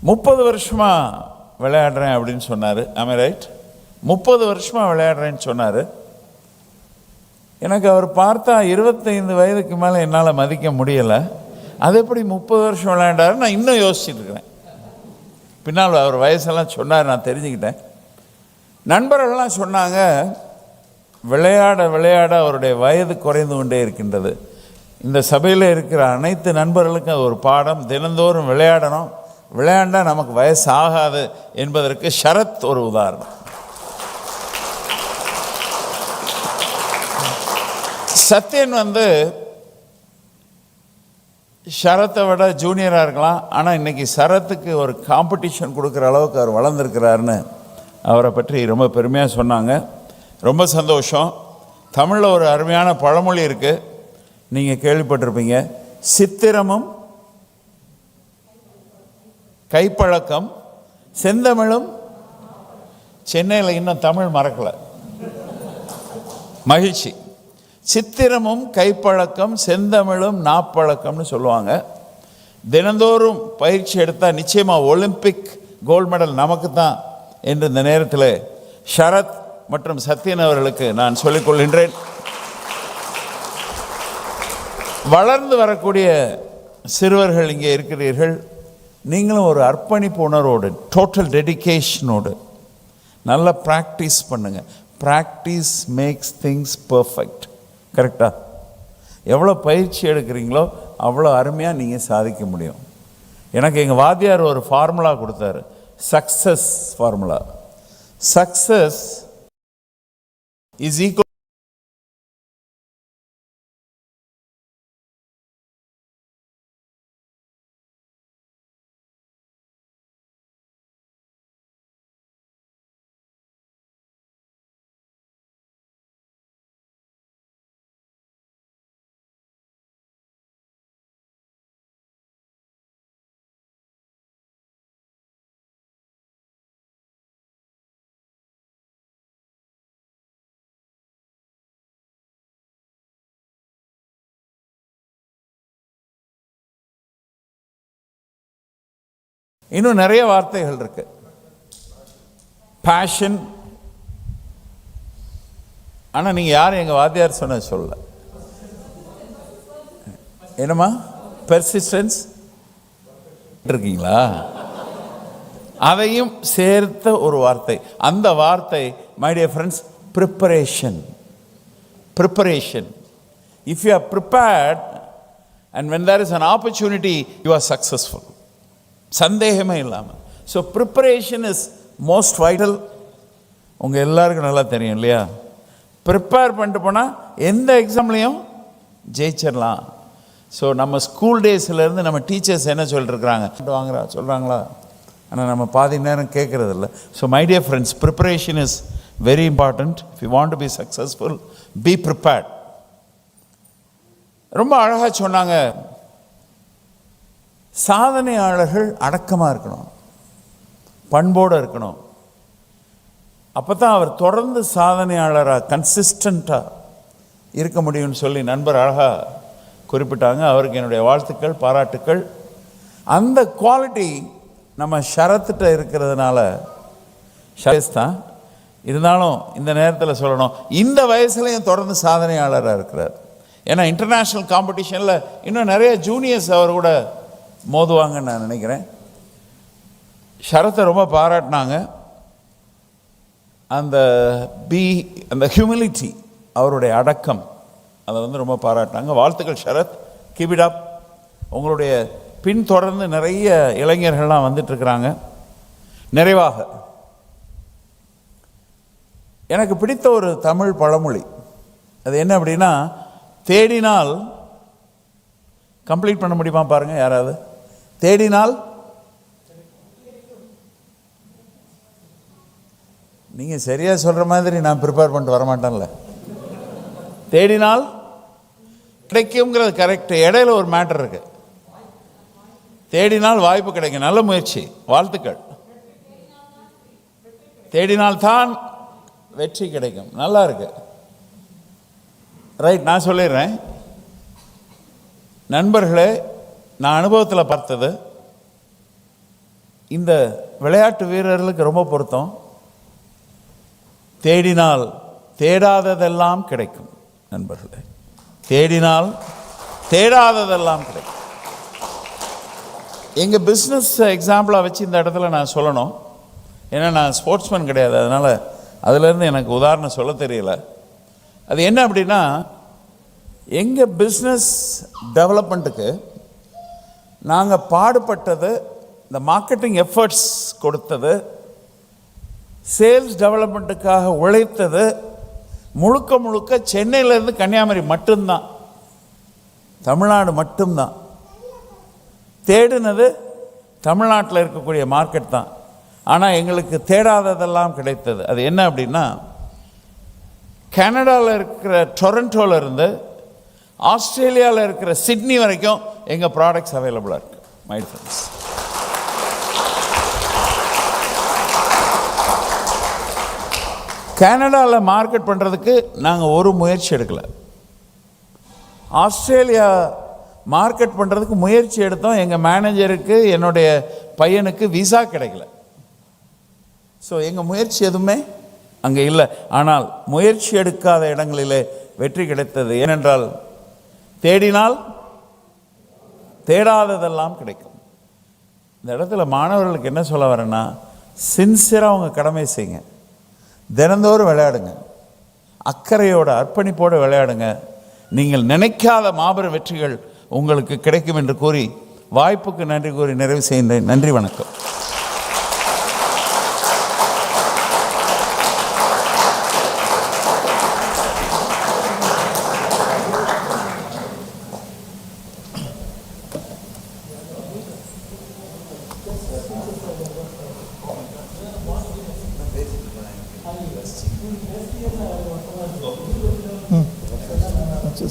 [SPEAKER 6] 30 வருஷமாக விளையாடுறேன் அப்படின்னு சொன்னார். ஆமே ரைட்? 30 வருஷமாக விளையாடுறேன்னு சொன்னார். எனக்கு அவர் பார்த்தா 25 வயதுக்கு மேலே என்னால் மதிக்க முடியலை. அது எப்படி 30 வருஷம் விளையாண்டாரு? நான் இன்னும் யோசிச்சுட்டு இருக்கிறேன். பின்னால் அவர் வயசெல்லாம் சொன்னார், நான் தெரிஞ்சுக்கிட்டேன். நண்பர்கள்லாம் சொன்னாங்க, விளையாட விளையாட அவருடைய வயது குறைந்து கொண்டே இருக்கின்றது. இந்த சபையில் இருக்கிற அனைத்து நண்பர்களுக்கும் அது ஒரு பாடம். தினந்தோறும் விளையாடணும். விளையாண்டால் நமக்கு வயசு ஆகாது என்பதற்கு ஷரத் ஒரு உதாரணம். சத்யன் ஷரத்தை விட ஜூனியராக இருக்கலாம். ஆனால் இன்றைக்கி சரத்துக்கு ஒரு காம்படிஷன் கொடுக்குற அளவுக்கு அவர் வளர்ந்துருக்கிறாருன்னு அவரை பற்றி ரொம்ப பெருமையாக சொன்னாங்க. ரொம்ப சந்தோஷம். தமிழில் ஒரு அருமையான பழமொழி இருக்குது, நீங்கள் கேள்விப்பட்டிருப்பீங்க. சித்திரமும் கைப்பழக்கம் செந்தமிழும். சென்னையில் இன்னும் தமிழ் மறக்கலை. மகிழ்ச்சி. சித்திரமும் கைப்பழக்கம் செந்தமிழும் நாப்பழக்கம்னு சொல்லுவாங்க. தினந்தோறும் பயிற்சி எடுத்தால் நிச்சயமாக ஒலிம்பிக் கோல்டு மெடல் நமக்கு தான் என்று இந்த நேரத்தில் ஷரத் மற்றும் சத்யன் அவர்களுக்கு நான் சொல்லிக்கொள்கின்றேன். வளர்ந்து வரக்கூடிய சிறுவர்கள் இங்கே இருக்கிறீர்கள். நீங்களும் ஒரு அர்ப்பணிப்பு உணர்வோடு, டோட்டல் டெடிகேஷனோடு நல்லா ப்ராக்டிஸ் பண்ணுங்க. Practice makes things perfect. கரெக்டா? எவ்வளோ பயிற்சி எடுக்கிறீங்களோ அவ்வளோ அருமையாக நீங்கள் சாதிக்க முடியும். எனக்கு எங்கள் வாத்தியார் ஒரு ஃபார்முலா கொடுத்தாரு, success formula. Success is equal இன்னும் நிறைய வார்த்தைகள் இருக்கு. பேஷன். ஆனால் நீங்கள் யாரும் எங்கள் வாத்தியார் சொன்ன சொல்ல. என்னம்மா? பெர்சிஸ்டன்ஸ் இருக்கீங்களா? அதையும் சேர்த்த ஒரு வார்த்தை. அந்த வார்த்தை, my dear friends, preparation. Preparation. If you are prepared and when there is an opportunity you are successful. சந்தேகமே இல்லாமல். So preparation is most vital. உங்கள் எல்லாருக்கும் நல்லா தெரியும் இல்லையா? ப்ரிப்பேர் பண்ணிட்டு போனால் எந்த எக்ஸாம்லேயும் ஜெயிச்சிடலாம். ஸோ நம்ம ஸ்கூல் டேஸ்லேருந்து நம்ம டீச்சர்ஸ் என்ன சொல்லிட்டுருக்குறாங்க, வாங்குறா சொல்கிறாங்களா, ஆனால் நம்ம பாதி நேரம் கேட்குறதில்ல. So my dear friends, preparation is very important. If you want to be successful, be prepared. ரொம்ப அழகாக சொன்னாங்க, சாதனையாளர்கள் அடக்கமாக இருக்கணும், பண்போடு இருக்கணும். அப்போ தான் அவர் தொடர்ந்து சாதனையாளராக கன்சிஸ்டண்ட்டாக இருக்க முடியும்னு சொல்லி நண்பர் அழகாக குறிப்பிட்டாங்க. அவருக்கு என்னுடைய வாழ்த்துக்கள், பாராட்டுக்கள். அந்த குவாலிட்டி நம்ம ஷரத்திட்ட இருக்கிறதுனால ஷரத் தான். இருந்தாலும் இந்த நேரத்தில் சொல்லணும், இந்த வயசுலையும் தொடர்ந்து சாதனையாளராக இருக்கிறார். ஏன்னா இன்டர்நேஷ்னல் காம்படிஷனில் இன்னும் நிறைய ஜூனியர்ஸ் அவர் கூட மோதுவாங்கன்னு நான் நினைக்கிறேன். ஷரத்தை ரொம்ப பாராட்டினாங்க. அந்த ஹியூமிலிட்டி, அவருடைய அடக்கம், அதை ரொம்ப பாராட்டினாங்க. வாழ்த்துக்கள் ஷரத், கீப் இட் அப். உங்களுடைய பின்தொடர்ந்து நிறைய இளைஞர்கள்லாம் வந்துட்டுருக்குறாங்க. நிறைவாக எனக்கு பிடித்த ஒரு தமிழ் பழமொழி, அது என்ன அப்படின்னா, தேடினால் கம்ப்ளீட் பண்ண முடியுமா பாருங்கள் யாராவது? தேடினால், நீங்கள் சரியாக சொல்கிற மாதிரி நான் ப்ரிப்பேர் பண்ணிட்டு வரமாட்டேன்ல. தேடினால் கிடைக்குங்கிறது கரெக்டு. இடையில ஒரு மேட்டர் இருக்கு. தேடினால் வாய்ப்பு கிடைக்கும். நல்ல முயற்சி, வாழ்த்துக்கள். தேடினால் தான் வெற்றி கிடைக்கும். நல்லா இருக்கு. ரைட், நான் சொல்லிடுறேன். நண்பர்களே, நான் அனுபவத்தில் பார்த்தது, இந்த விளையாட்டு வீரர்களுக்கு ரொம்ப பொருத்தம். தேடினால் தேடாததெல்லாம் கிடைக்கும். நண்பர்களே, தேடினால் தேடாததெல்லாம் கிடைக்கும். எங்கள் பிஸ்னஸ் எக்ஸாம்பிளாக வச்சு இந்த இடத்துல நான் சொல்லணும். ஏன்னா நான் ஸ்போர்ட்ஸ்மேன் கிடையாது, அதனால் அதுலேருந்து எனக்கு உதாரணம் சொல்ல தெரியல. அது என்ன அப்படின்னா, எங்கள் பிஸ்னஸ் டெவலப்மெண்ட்டுக்கு நாங்கள் பாடுபட்டது, இந்த மார்க்கெட்டிங் எஃபர்ட்ஸ் கொடுத்தது, சேல்ஸ் டெவலப்மெண்ட்டுக்காக உழைத்தது முழுக்க முழுக்க சென்னையிலேருந்து கன்னியாகுமரி மட்டும்தான், தமிழ்நாடு மட்டும்தான். தேடினது தமிழ்நாட்டில் இருக்கக்கூடிய மார்க்கெட் தான். ஆனால் எங்களுக்கு தேடாததெல்லாம் கிடைத்தது. அது என்ன அப்படின்னா, கனடாவில் இருக்கிற டொரண்டோவில் இருந்து ஆஸ்திரேலியாவில் இருக்கிற சிட்னி வரைக்கும் எங்கள் ப்ராடக்ட்ஸ் அவைலபிளாக இருக்குது. மை ஃப்ரெண்ட்ஸ், கனடாவில் மார்க்கெட் பண்ணுறதுக்கு நாங்கள் ஒரு முயற்சி எடுக்கலை. ஆஸ்திரேலியா மார்க்கெட் பண்ணுறதுக்கு முயற்சி எடுத்தோம். எங்கள் மேனேஜருக்கு என்னுடைய பையனுக்கு விசா கிடைக்கல. ஸோ எங்கள் முயற்சி எதுவுமே அங்கே இல்லை. ஆனால் முயற்சி எடுக்காத இடங்களிலே வெற்றி கிடைத்தது. ஏனென்றால் தேடினால் தேடாததெல்லாம் கிடைக்கும். இந்த இடத்துல மாணவர்களுக்கு என்ன சொல்ல வரேன்னா, சின்சியராக அவங்க கடமை செய்யுங்க, தினந்தோறும் விளையாடுங்க, அக்கறையோட அர்ப்பணிப்போடு விளையாடுங்க. நீங்கள் நினைக்காத மாபெரும் வெற்றிகள் உங்களுக்கு கிடைக்கும் என்று கூறி வாய்ப்புக்கு நன்றி கூறி நிறைவு செய்கின்றேன். நன்றி, வணக்கம்.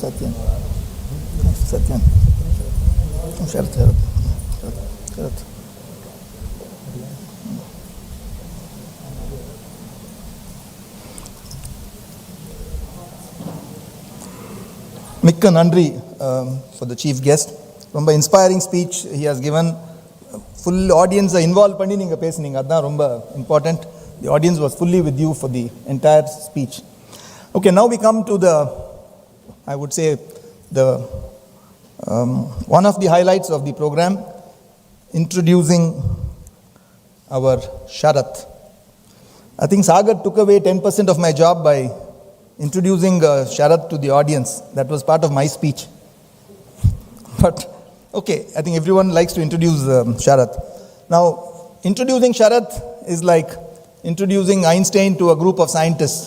[SPEAKER 1] Satyan. Satyan. Sharath. Mikka Nandri for the chief guest. Romba inspiring speech he has given. Full audience involved பண்ணி நீங்க பேசுனீங்க, அதான் ரொம்ப important. The audience was fully with you for the entire speech. Okay, now we come to the, I would say, the one of the highlights of the program, introducing our Sharath. I think Sagar took away 10% of my job by introducing Sharath to the audience. That was part of my speech. But okay, I think everyone likes to introduce Sharath. Now, introducing Sharath is like introducing Einstein to a group of scientists,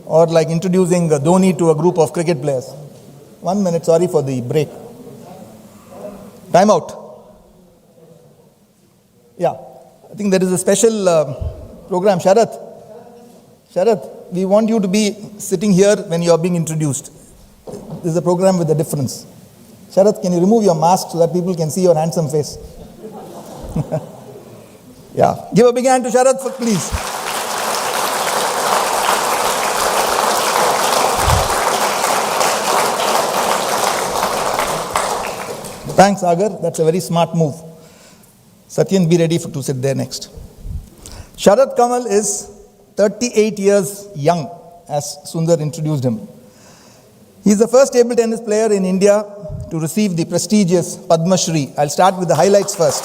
[SPEAKER 1] or like introducing Dhoni to a group of cricket players. 1 minute, sorry for the break. Time out. Yeah, I think there is a special program. Sharath, we want you to be sitting here when you are being introduced. This is a program with a difference. Sharath, can you remove your mask so that people can see your handsome face? Yeah, give a big hand to Sharath, please. Thanks, Agar. That's a very smart move. Satyan, be ready to sit there next. Sharath Kamal is 38 years young, as Sundar introduced him. He is the first table tennis player in India to receive the prestigious Padma Shri. I'll start with the highlights first.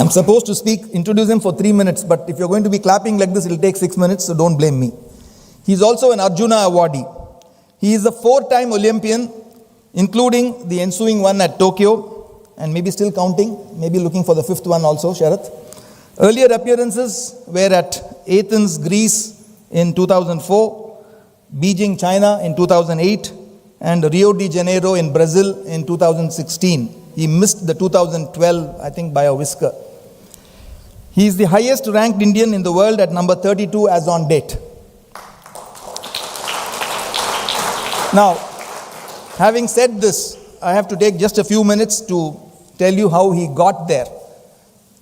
[SPEAKER 1] I'm supposed to introduce him for 3 minutes, but if you're going to be clapping like this, it'll take 6 minutes, so don't blame me. He's also an Arjuna awardee. He is a 4-time Olympian, including the ensuing one at Tokyo, and maybe still counting, maybe looking for the 5th one also, Sharath. Earlier appearances were at Athens, Greece in 2004, Beijing, China in 2008, and Rio de Janeiro in Brazil in 2016. He missed the 2012, I think, by a whisker. He is the highest ranked Indian in the world at number 32 as on date. Now, having said this, I have to take just a few minutes to tell you how he got there.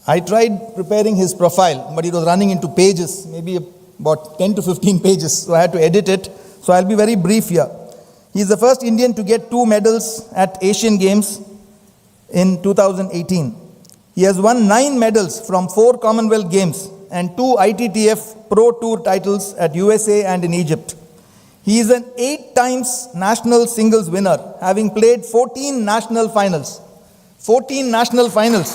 [SPEAKER 1] I tried preparing his profile, but it was running into pages, maybe about 10 to 15 pages, so I had to edit it. So I'll be very brief here. He is the first Indian to get 2 medals at Asian Games in 2018. He has won 9 medals from 4 Commonwealth Games and 2 ITTF Pro Tour titles at USA and in Egypt. He is an 8 times national singles winner, having played 14 national finals. 14 national finals.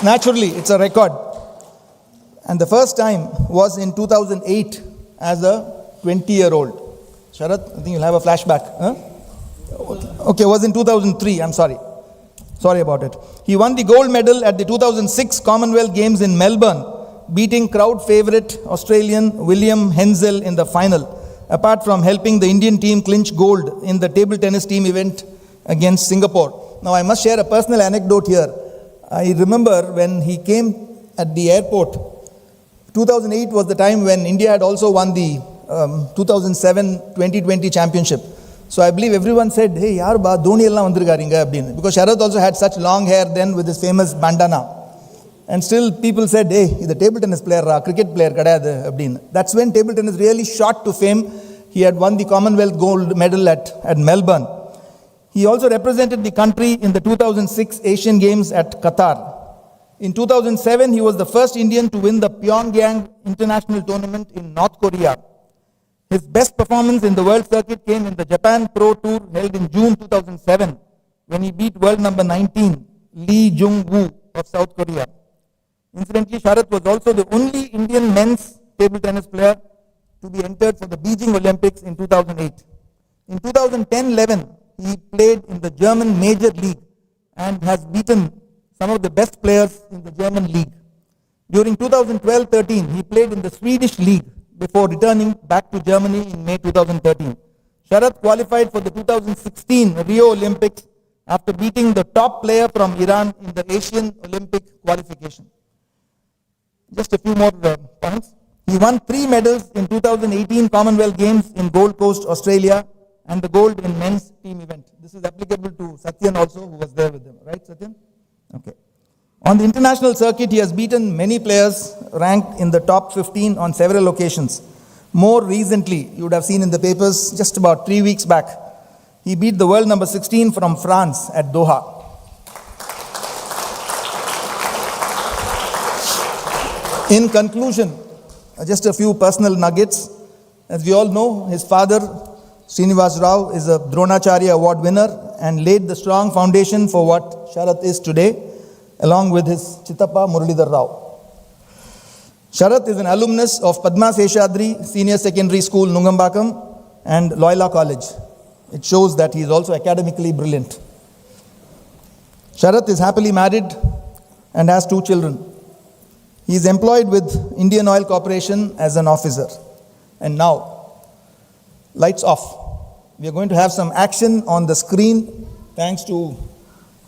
[SPEAKER 1] Naturally, it's a record. And the first time was in 2008 as a 20-year-old. Sharath, I think you'll have a flashback. Huh? Okay, it was in 2003, I'm sorry. Sorry about it. He won the gold medal at the 2006 Commonwealth Games in Melbourne, beating crowd favourite Australian William Hensel in the final, apart from helping the Indian team clinch gold in the table tennis team event against Singapore. Now, I must share a personal anecdote here. I remember when he came at the airport, 2008 was the time when India had also won the 2007 2020 championship. So I believe everyone said, hey, yaar ba, Dhoni ella vandirukkaringa, because Sharath also had such long hair then with his famous bandana. And still people said, hey, he's a table tennis player, cricket player, kadayadu, abdin. That's when table tennis really shot to fame. He had won the Commonwealth gold medal at Melbourne. He also represented the country in the 2006 Asian Games at Qatar. In 2007, he was the first Indian to win the Pyongyang International Tournament in North Korea. His best performance in the world circuit came in the Japan Pro Tour held in June 2007, when he beat world number 19, Lee Jung-woo of South Korea. Incidentally, Sharath was also the only Indian men's table tennis player to be entered for the Beijing Olympics in 2008. In 2010-11, he played in the German Major League and has beaten some of the best players in the German league. During 2012-13, he played in the Swedish league before returning back to Germany in May 2013. Sharath qualified for the 2016 Rio Olympics after beating the top player from Iran in the Asian Olympic qualification. Just a few more points. He won 3 medals in 2018 Commonwealth Games in Gold Coast, Australia, and the gold in men's team event. This is applicable to Satyan also, who was there with them. Right, Satyan? Okay. On the international circuit, he has beaten many players ranked in the top 15 on several occasions. More recently, you would have seen in the papers just about 3 weeks back, he beat the world number 16 from France at Doha. In conclusion, just a few personal nuggets. As we all know, his father, Srinivas Rao, is a Dronacharya Award winner and laid the strong foundation for what Sharath is today, along with his Chittappa Muralidhar Rao. Sharath is an alumnus of Padma Seshadri Senior Secondary School, Nungambakam, and Loyola College. It shows that he is also academically brilliant. Sharath is happily married and has 2 children. He is employed with Indian Oil Corporation as an officer. And now, lights off. We are going to have some action on the screen thanks to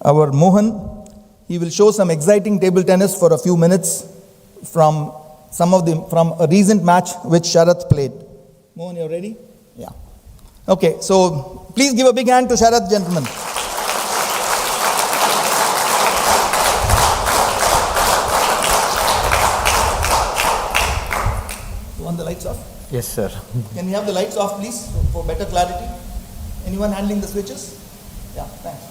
[SPEAKER 1] our Mohan. He will show some exciting table tennis for a few minutes from a recent match which Sharath played. Mohan, you ready? Yeah. Okay, so please give a big hand to Sharath, gentlemen. You want the lights off?
[SPEAKER 7] Yes, sir.
[SPEAKER 1] Can we have the lights off, please, for better clarity? Anyone handling the switches? Yeah, thanks.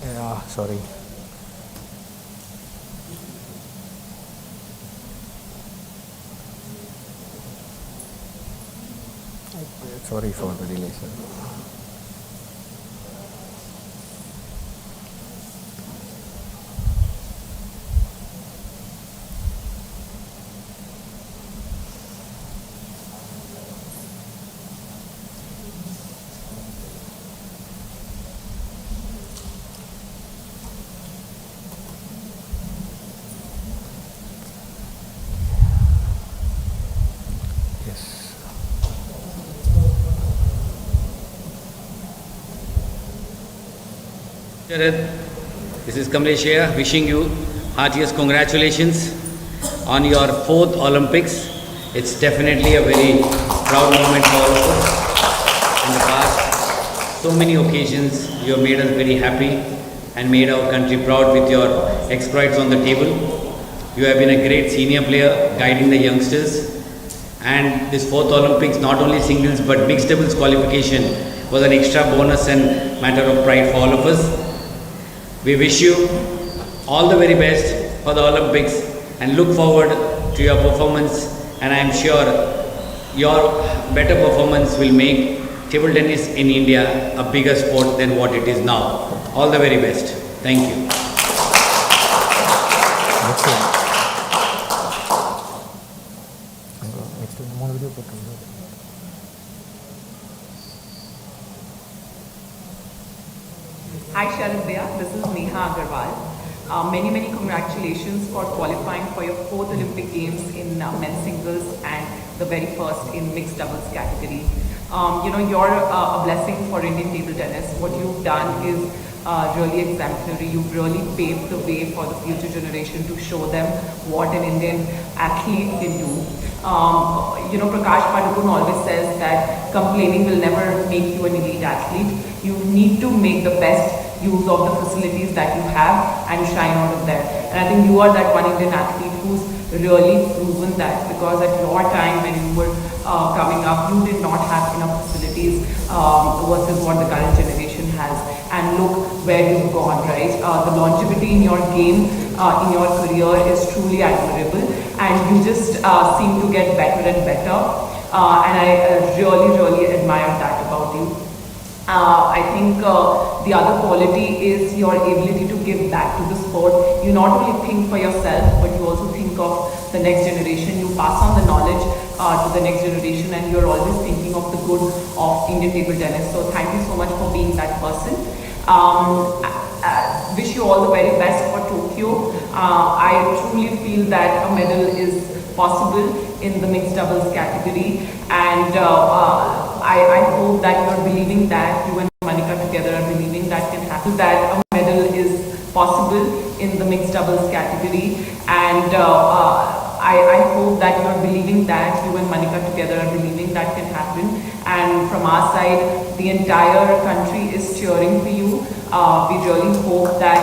[SPEAKER 7] Yeah, sorry. Sorry for the delay, sir.
[SPEAKER 8] Sharath, this is Kamlesh here, wishing you heartiest congratulations on your 4th Olympics. It's definitely a very proud moment for all of us. In the past, so many occasions you have made us very happy and made our country proud with your exploits on the table. You have been a great senior player guiding the youngsters. And this 4th Olympics, not only singles but mixed doubles qualification was an extra bonus and matter of pride for all of us. We wish you all the very best for the Olympics and look forward to your performance, and I am sure your better performance will make table tennis in India a bigger sport than what it is now. All the very best. Thank you.
[SPEAKER 9] Hi Sharath Bhaiya, this is Neha Agarwal. Many congratulations for qualifying for your 4th Olympic Games in men's singles and the very first in mixed doubles category. You're a blessing for Indian table tennis. What you've done is really exemplary. You've really paved the way for the future generation to show them what an Indian athlete can do. Prakash Padukone always says that complaining will never make you an elite athlete. You need to make the best use of the facilities that you have and shine out of there. And I think you are that one Indian athlete who's really proven that, because at your time when you were coming up, you did not have enough facilities versus what the current generation has. And look where you've gone, right? The longevity in your game, in your career is truly admirable, and you just seem to get better and better. And I really admire that about you. I think the other quality is your ability to give back to the sport. You not only think for yourself, but you also think of the next generation. You pass on the knowledge to the next generation, and you're always thinking of the good of Indian table tennis. So thank you so much for being that person. I wish you all the very best for Tokyo. I truly feel that a medal is possible in the mixed doubles category, and I hope that you are believing that you and Manika together are believing that can happen, that a medal is possible in the mixed doubles category, and I hope that you are believing that you and Manika together are believing that can happen. And from our side, the entire country is cheering for you. We really hope that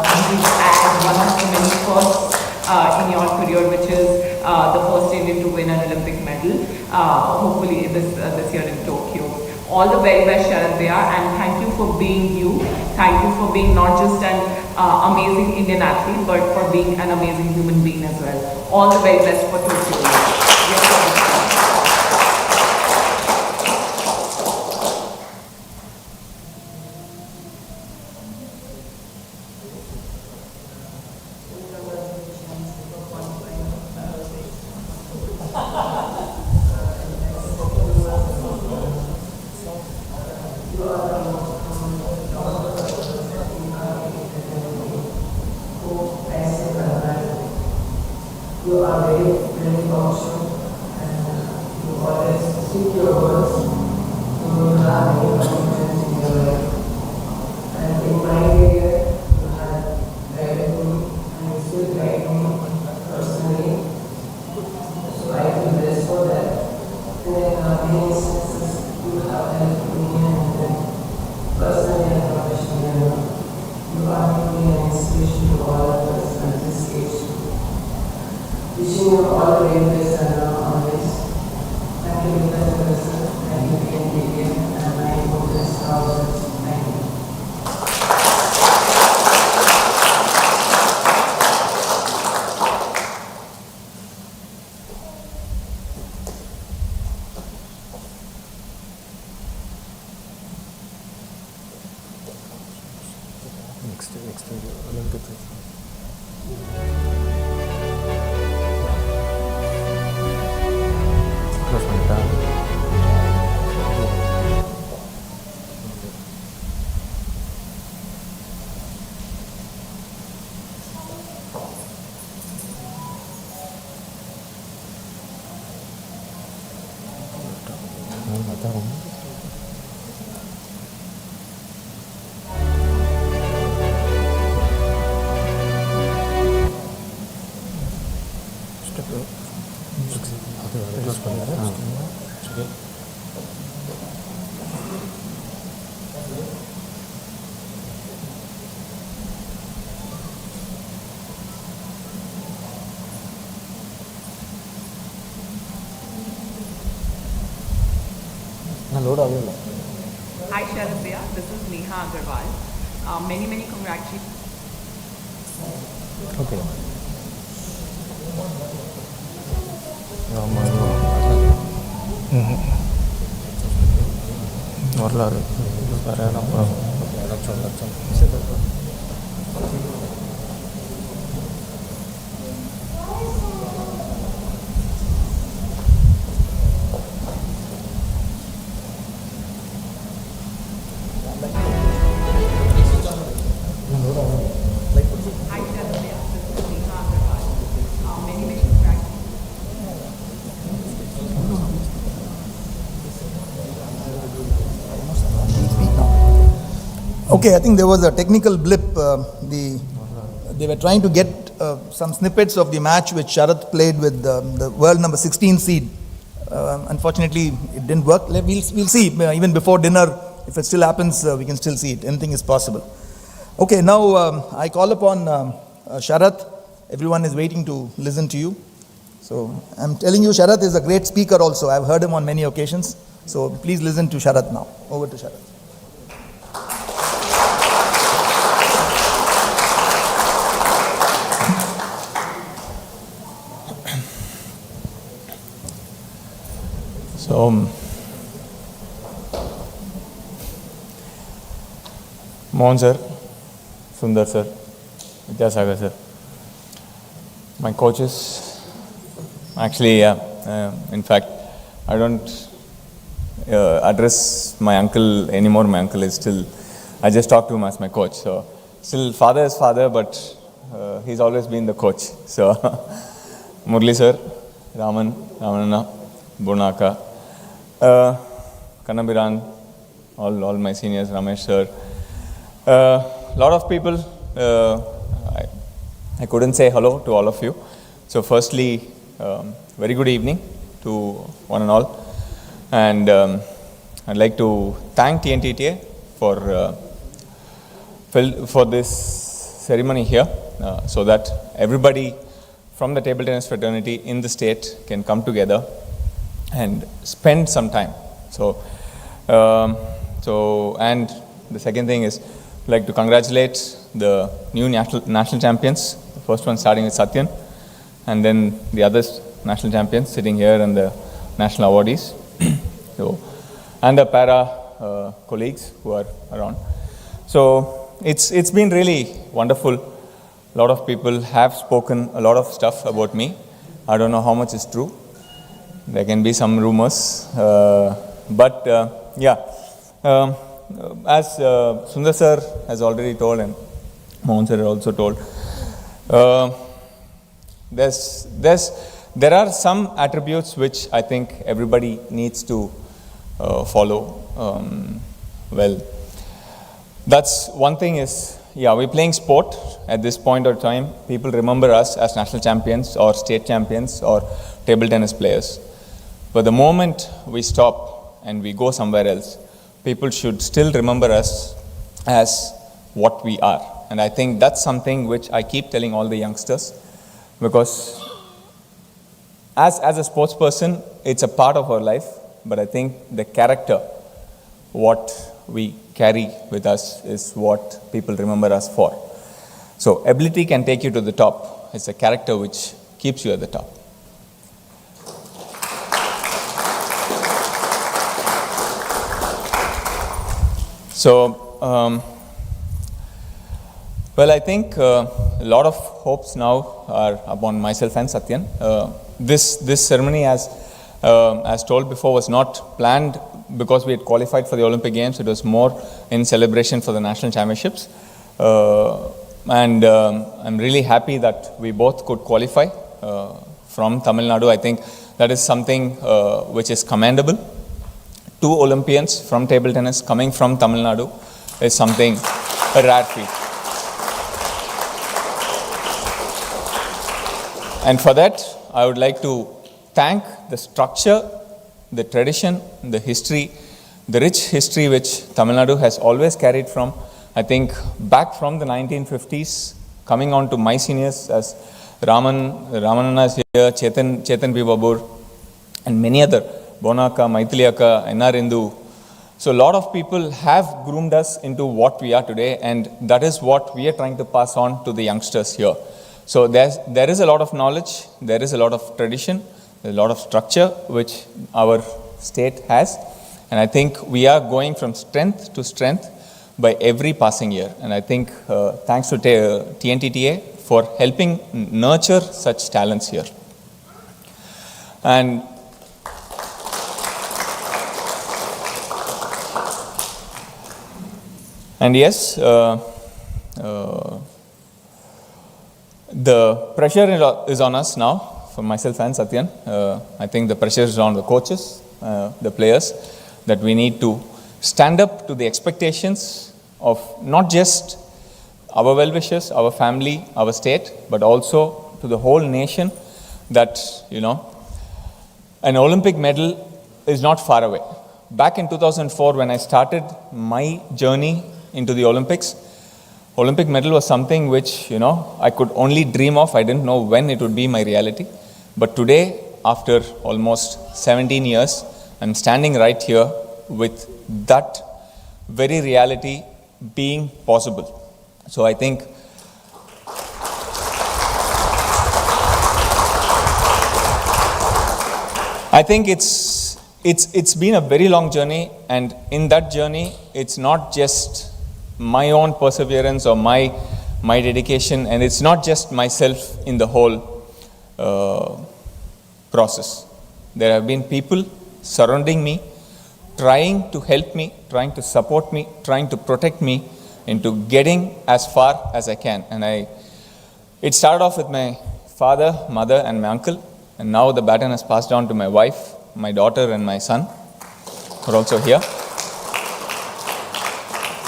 [SPEAKER 9] you will add one of the many firsts in your career, which is the first Indian to win an Olympic medal, hopefully this year in Tokyo. All the very best, Sharad Bhaiya, and thank you for being you. Thank you for being not just an amazing Indian athlete, but for being an amazing human being as well. All the very best for Tokyo.
[SPEAKER 3] You are very thoughtful, and you always speak your words. You have many confidence in your life. And in my career, you have guided me and you still guide me personally. So I feel blessed for that. And in many instances, you have helped me and personally and professionally. You are really an inspiration to all of us at this stage. Wishing you all the very best and always. Thank you, Mr. President. Thank you, PNPTN, and my focus houses. Thank you.
[SPEAKER 7] Next Olympic.
[SPEAKER 9] Hi Sharad Bhaiya, this is Neha Agarwal. Many congratulations.
[SPEAKER 7] Okay. வரலாறு
[SPEAKER 9] Hi Sharad Bhaiya, this is Neha Agarwal. Many congratulations.
[SPEAKER 1] Okay, I think there was a technical blip. They were trying to get some snippets of the match which Sharath played with the world number 16 seed. Unfortunately, it didn't work. We'll see. Even before dinner, if it still happens, we can still see it. Anything is possible. Okay, now I call upon Sharath. Everyone is waiting to listen to you. So I'm telling you, Sharath is a great speaker also. I've heard him on many occasions. So please listen to Sharath now. Over to Sharath.
[SPEAKER 7] So, Mohan sir, Sundar sir, Vidyasagar sir, my coaches, actually, in fact, I don't address my uncle anymore. My uncle is still, I just talk to him as my coach. So, still father is father, but he's always been the coach. So, Murli sir, Ramanana, Bonaka, Kannabiran, all my seniors, Ramesh sir. Lot of people, I couldn't say hello to all of you. So firstly, very good evening to one and all. And I'd like to thank TNTTA for this ceremony here, so that everybody from the table tennis fraternity in the state can come together and spend some time. So, and the second thing is, I'd like to congratulate the new national champions. The first one starting with Satyan, and then the other national champions sitting here and the national awardees. So, and the para colleagues who are around. So it's been really wonderful. A lot of people have spoken a lot of stuff about me. I don't know how much is true. There can be some rumors, but yeah. As Sundar sir has already told, and Mohan sir also told, there are some attributes which I think everybody needs to follow. Well, that's one thing is, yeah, we're playing sport at this point of time. People remember us as national champions or state champions or table tennis players. But the moment we stop and we go somewhere else, people should still remember us as what we are. And I think that's something which I keep telling all the youngsters, because as a sports person, it's a part of our life, but I think the character, what we carry with us, is what people remember us for. So ability can take you to the top. It's a character which keeps you at the top. So, well, I think a lot of hopes now are upon myself and Satyan. This ceremony, as told before, was not planned because we had qualified for the Olympic Games. It was more in celebration for the national championships. And I'm really happy that we both could qualify from Tamil Nadu. I think that is something which is commendable. 2 Olympians from table tennis coming from Tamil Nadu is something, a rare feat. And for that, I would like to thank the structure, the tradition, the history, the rich history which Tamil Nadu has always carried from, I think, back from the 1950s, coming on to my seniors as Ramanana is here, Chetan B. Babur, and many other, Bonaka, Maithiliaka, NR Indu. So a lot of people have groomed us into what we are today, and that is what we are trying to pass on to the youngsters here. So there is a lot of knowledge, there is a lot of tradition, a lot of structure which our state has, and I think we are going from strength to strength by every passing year. And I think thanks to TNTTA for helping nurture such talents here. And yes, the pressure is on us now, for myself and Satyan. I think the pressure is on the coaches, the players, that we need to stand up to the expectations of not just our well-wishers, our family, our state, but also to the whole nation that, an Olympic medal is not far away. Back in 2004, when I started my journey into the Olympics, Olympic medal was something which, I could only dream of. I didn't know when it would be my reality. But today, after almost 17 years, I'm standing right here with that very reality being possible. So I think it's been a very long journey, and in that journey, it's not just my own perseverance or my dedication, and it's not just myself in the whole process. There have been people surrounding me, trying to help me, trying to support me, trying to protect me into getting as far as I can. And it started off with my father, mother, and my uncle, and now the baton has passed on to my wife, my daughter, and my son, who are also here.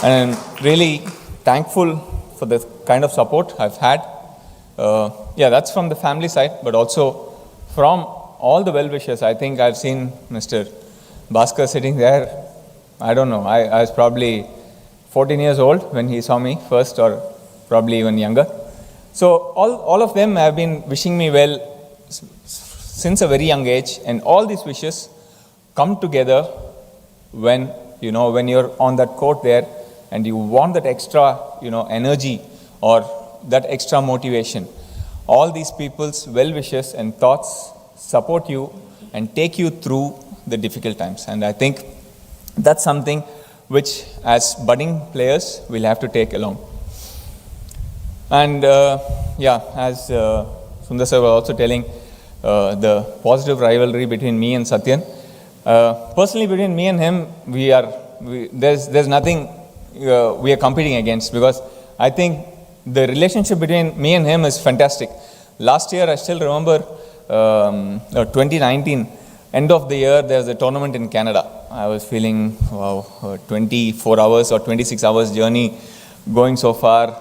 [SPEAKER 7] And I'm really thankful for the kind of support I've had. That's from the family side, but also from all the well-wishers. I think I've seen Mr. Bhaskar sitting there. I don't know, I was probably 14 years old when he saw me first, or probably even younger. So all of them have been wishing me well since a very young age, and all these wishes come together when you're on that court there and you want that extra energy or that extra motivation. All these people's well wishes and thoughts support you and take you through the difficult times. And I think that's something which, as budding players, we'll have to take along. And as Sundar sir was also telling, the positive rivalry between me and Satyan. Personally, between me and him, there's nothing we are competing against, because I think the relationship between me and him is fantastic. Last year, I still remember 2019, end of the year, there was a tournament in Canada. I was feeling, 24 hours or 26 hours journey going so far,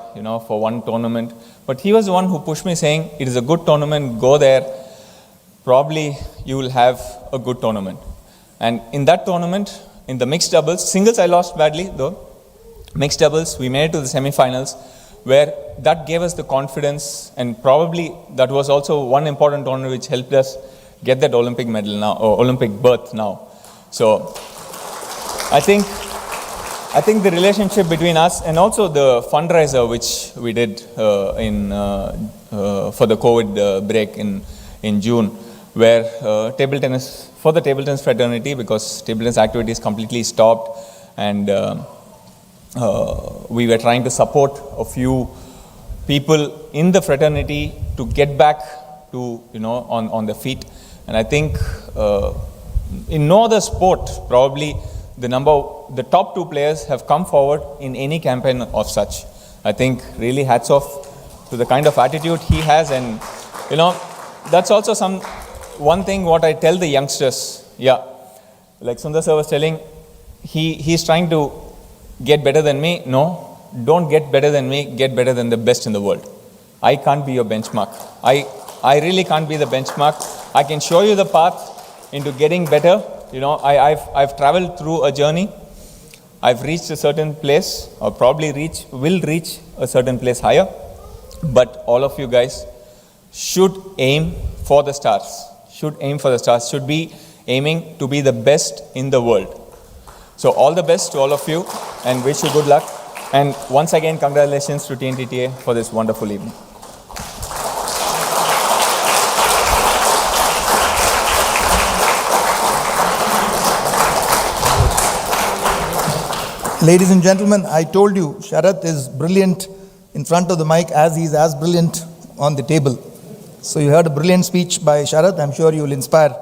[SPEAKER 7] for one tournament. But he was the one who pushed me, saying, it is a good tournament, go there. Probably you will have a good tournament. And in that tournament, in the mixed doubles, singles I lost badly though. Mixed doubles, we made it to the semi-finals, where that gave us the confidence, and probably that was also one important tournament which helped us get that Olympic medal now, or Olympic berth now. So I think the relationship between us, and also the fundraiser which we did for the COVID break in June, where table tennis, for the table tennis fraternity, because table tennis activities completely stopped, and we were trying to support a few people in the fraternity to get back to, on their feet. And I think in no other sport, probably the top two players have come forward in any campaign of such. I think really hats off to the kind of attitude he has, and that's also one thing what I tell the youngsters. Like Sundar sir was telling, he's trying to get better than me. No, don't get better than me, get better than the best in the world. I can't be your benchmark. I really can't be the benchmark. I can show you the path into getting better. I've traveled through a journey. I've reached a certain place, or probably will reach a certain place higher. But all of you guys should aim for the stars. Should be aiming to be the best in the world. So all the best to all of you, and wish you good luck. And once again, congratulations to TNTTA for this wonderful evening.
[SPEAKER 1] Ladies and gentlemen, I told you, Sharath is brilliant in front of the mic as he is as brilliant on the table. So you heard a brilliant speech by Sharath. I'm sure you will inspire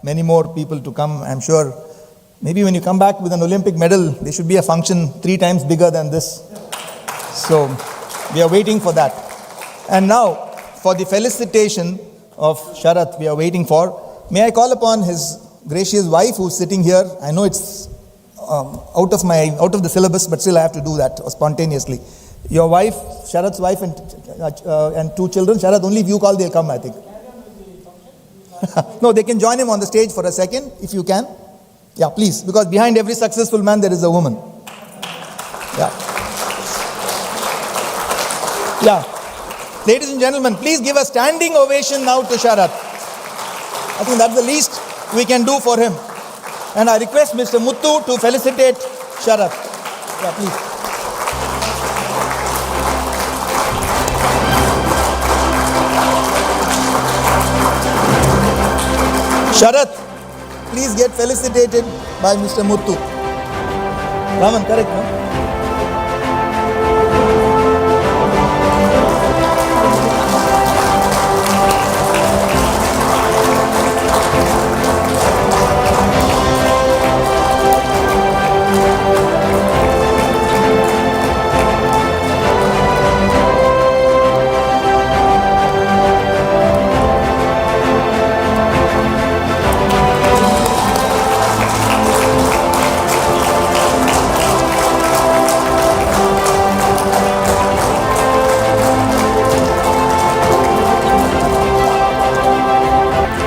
[SPEAKER 1] many more people to come. I'm sure maybe when you come back with an Olympic medal, there should be a function 3 times bigger than this. So we are waiting for that. And now, for the felicitation of Sharath, we are waiting for. May I call upon his gracious wife who's sitting here. I know it's out of the syllabus, but still I have to do that spontaneously. Your wife, Sharat's wife, and 2 children. Sharat, only if you call, they'll come, I think. No, they can join him on the stage for a second, if you can. Yeah, please, because behind every successful man, there is a woman. Yeah. Yeah. Ladies and gentlemen, please give a standing ovation now to Sharat. I think that's the least we can do for him. And I request Mr. Muthu to felicitate Sharat. Yeah, please. Sharat, please get felicitated by Mr. Muthu. Raman, correct, no?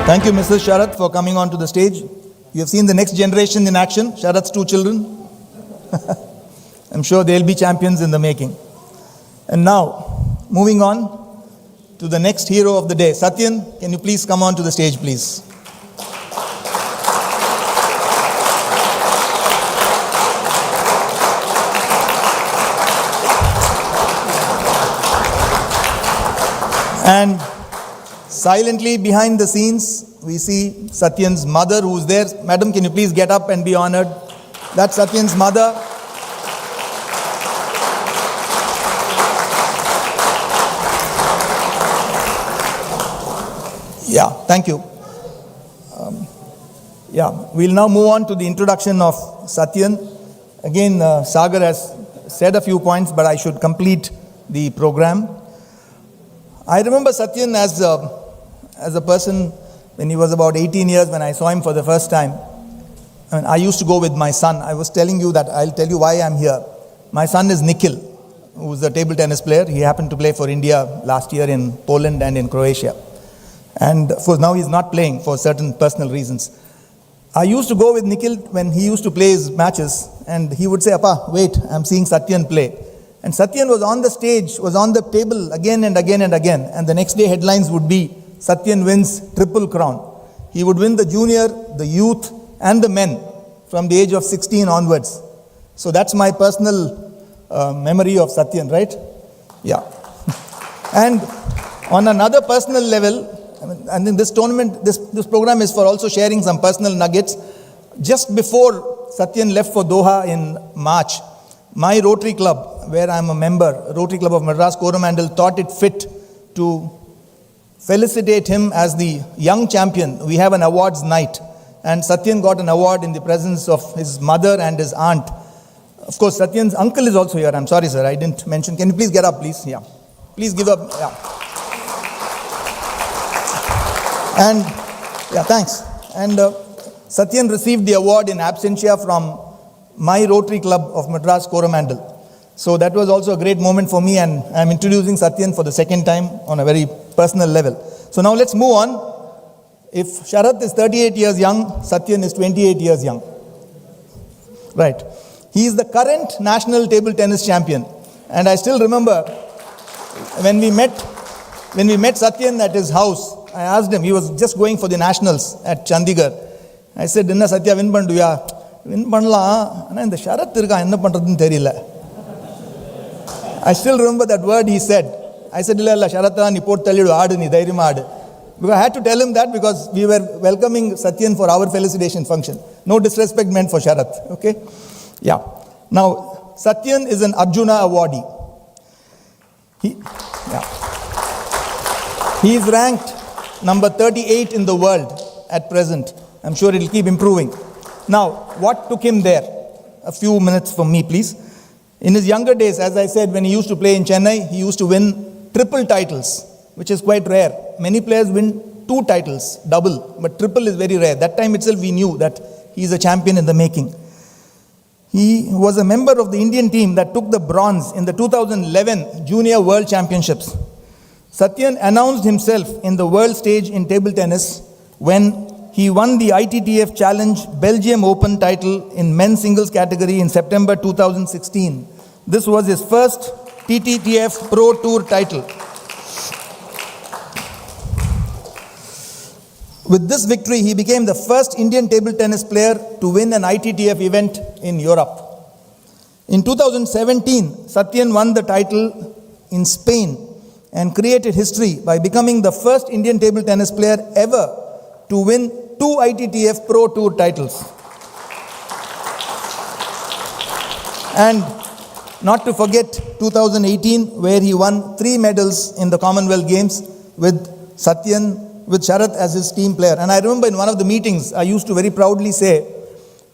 [SPEAKER 1] Thank you, Mrs. Sharat, for coming onto the stage. You have seen the next generation in action, Sharat's 2 children. I'm sure they'll be champions in the making. And now, moving on to the next hero of the day. Satyan, can you please come on to the stage, please? And silently behind the scenes, we see Satyan's mother who's there. Madam, can you please get up and be honored? That's Satyan's mother. Yeah, thank you. We'll now move on to the introduction of Satyan. Again, Sagar has said a few points, but I should complete the program. I remember Satyan as a person when he was about 18 years, when I saw him for the first time. I used to go with my son. I was telling you that I'll tell you why I'm here. My son is Nikhil, who's a table tennis player. He happened to play for India last year in Poland and in Croatia. And of course, now he's not playing for certain personal reasons. I used to go with Nikhil when he used to play his matches, and he would say, "Appa, wait, I'm seeing Satyan play." And Satyan was on the stage, was on the table again and again and again. And the next day headlines would be, Satyan wins triple crown. He would win the junior, the youth, and the men from the age of 16 onwards. So that's my personal memory of Satyan, right? Yeah. And on another personal level, I think this tournament, this program is for also sharing some personal nuggets. Just before Satyan left for Doha in March, my Rotary Club, where I'm a member, Rotary Club of Madras Coromandel, thought it fit to felicitate him as the young champion. We have an awards night, and Satyan got an award in the presence of his mother and his aunt. Of course, Satyan's uncle is also here. I'm sorry, sir, I didn't mention. Can you please get up, please? Yeah. Please give up. Yeah. And, yeah, thanks. And Satyan received the award in absentia from my Rotary Club of Madras Coromandel. So that was also a great moment for me, and I'm introducing Satyan for the second time on a very personal level. So now let's move on. If Sharat is 38 years young, Satyan is 28 years young. Right. He is the current national table tennis champion. And I still remember when we met Satyan at his house, I asked him, he was just going for the nationals at Chandigarh. I said, "Enna Satya win panduya?" "Win panla, ana indha Sharat irka enna pandradhunu theriyala." I still remember that word he said. I said, "Illa Sharatha ni pot talidu aadu ni dhairima aadu." Because I had to tell him that because we were welcoming Satyan for our felicitation function. No disrespect meant for Sharat. Okay? Yeah. Now, Satyan is an Arjuna awardee. He is ranked number 38 in the world at present. I'm sure it'll keep improving. Now, what took him there? A few minutes from me, please. In his younger days, as I said, when he used to play in Chennai, he used to win triple titles, which is quite rare. Many players win 2 titles, double, but triple is very rare. That time itself we knew that he is a champion in the making. He was a member of the Indian team that took the bronze in the 2011 Junior World Championships. Satyan announced himself in the world stage in table tennis when he won the ITTF Challenge Belgium Open title in men's singles category in September 2016. This was his first TTTF Pro Tour title. With this victory, he became the first Indian table tennis player to win an ITTF event in Europe. In 2017, Satyan won the title in Spain and created history by becoming the first Indian table tennis player ever to win 2 ITTF Pro Tour titles. And not to forget 2018, where he won 3 medals in the Commonwealth Games with Sharath as his team player. And I remember in one of the meetings, I used to very proudly say,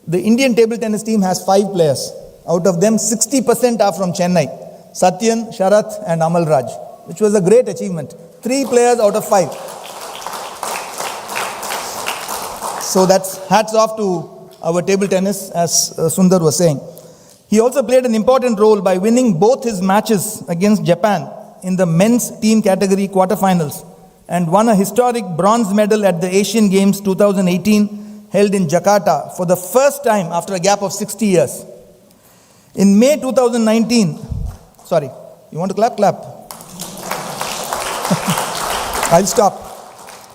[SPEAKER 1] the Indian table tennis team has 5 players. Out of them, 60% are from Chennai. Satyan, Sharath and Amal Raj, which was a great achievement. 3 players out of 5. So that's hats off to our table tennis, as Sundar was saying. He also played an important role by winning both his matches against Japan in the men's team category quarterfinals and won a historic bronze medal at the Asian Games 2018 held in Jakarta for the first time after a gap of 60 years. In May 2019, sorry, you want to clap? Clap. I'll stop.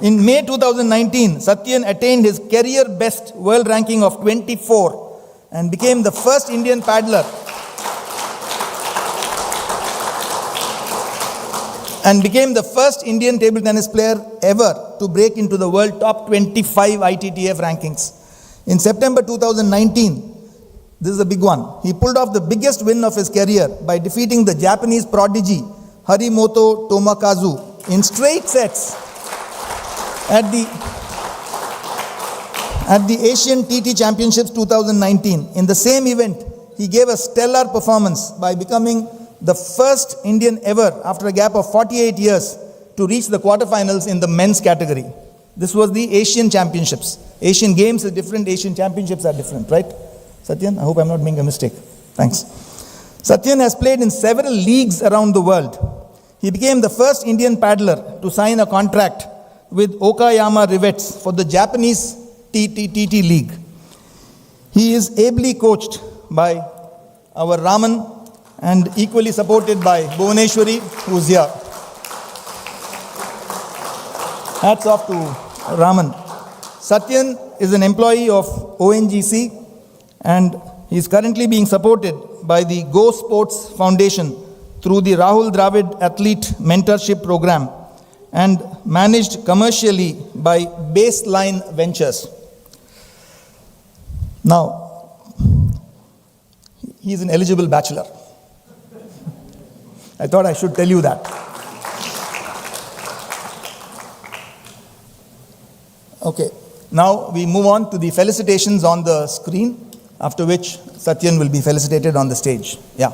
[SPEAKER 1] In May 2019, Satyan attained his career best world ranking of 24 and became the first Indian paddler and became the first Indian table tennis player ever to break into the world top 25 ITTF rankings. In September 2019, this is a big one, he pulled off the biggest win of his career by defeating the Japanese prodigy Harimoto Tomokazu in straight sets at the Asian TT Championships 2019. In the same event, he gave a stellar performance by becoming the first Indian ever, after a gap of 48 years, to reach the quarterfinals in the men's category. This was the Asian Championships. Asian Games is different, Asian Championships are different, right? Satyan, I hope I'm not making a mistake. Thanks. Satyan has played in several leagues around the world. He became the first Indian paddler to sign a contract with Okayama Rivets for the Japanese TT League. He is ably coached by our Raman and equally supported by Bhuvaneshwari, who's here. Hats off to Raman. Satyan is an employee of ONGC and he is currently being supported by the Go Sports Foundation through the Rahul Dravid Athlete Mentorship Program and managed commercially by Baseline Ventures. Now, he is an eligible bachelor. I thought I should tell you that. Okay, now we move on to the felicitations on the screen, after which Satyan will be felicitated on the stage. Yeah,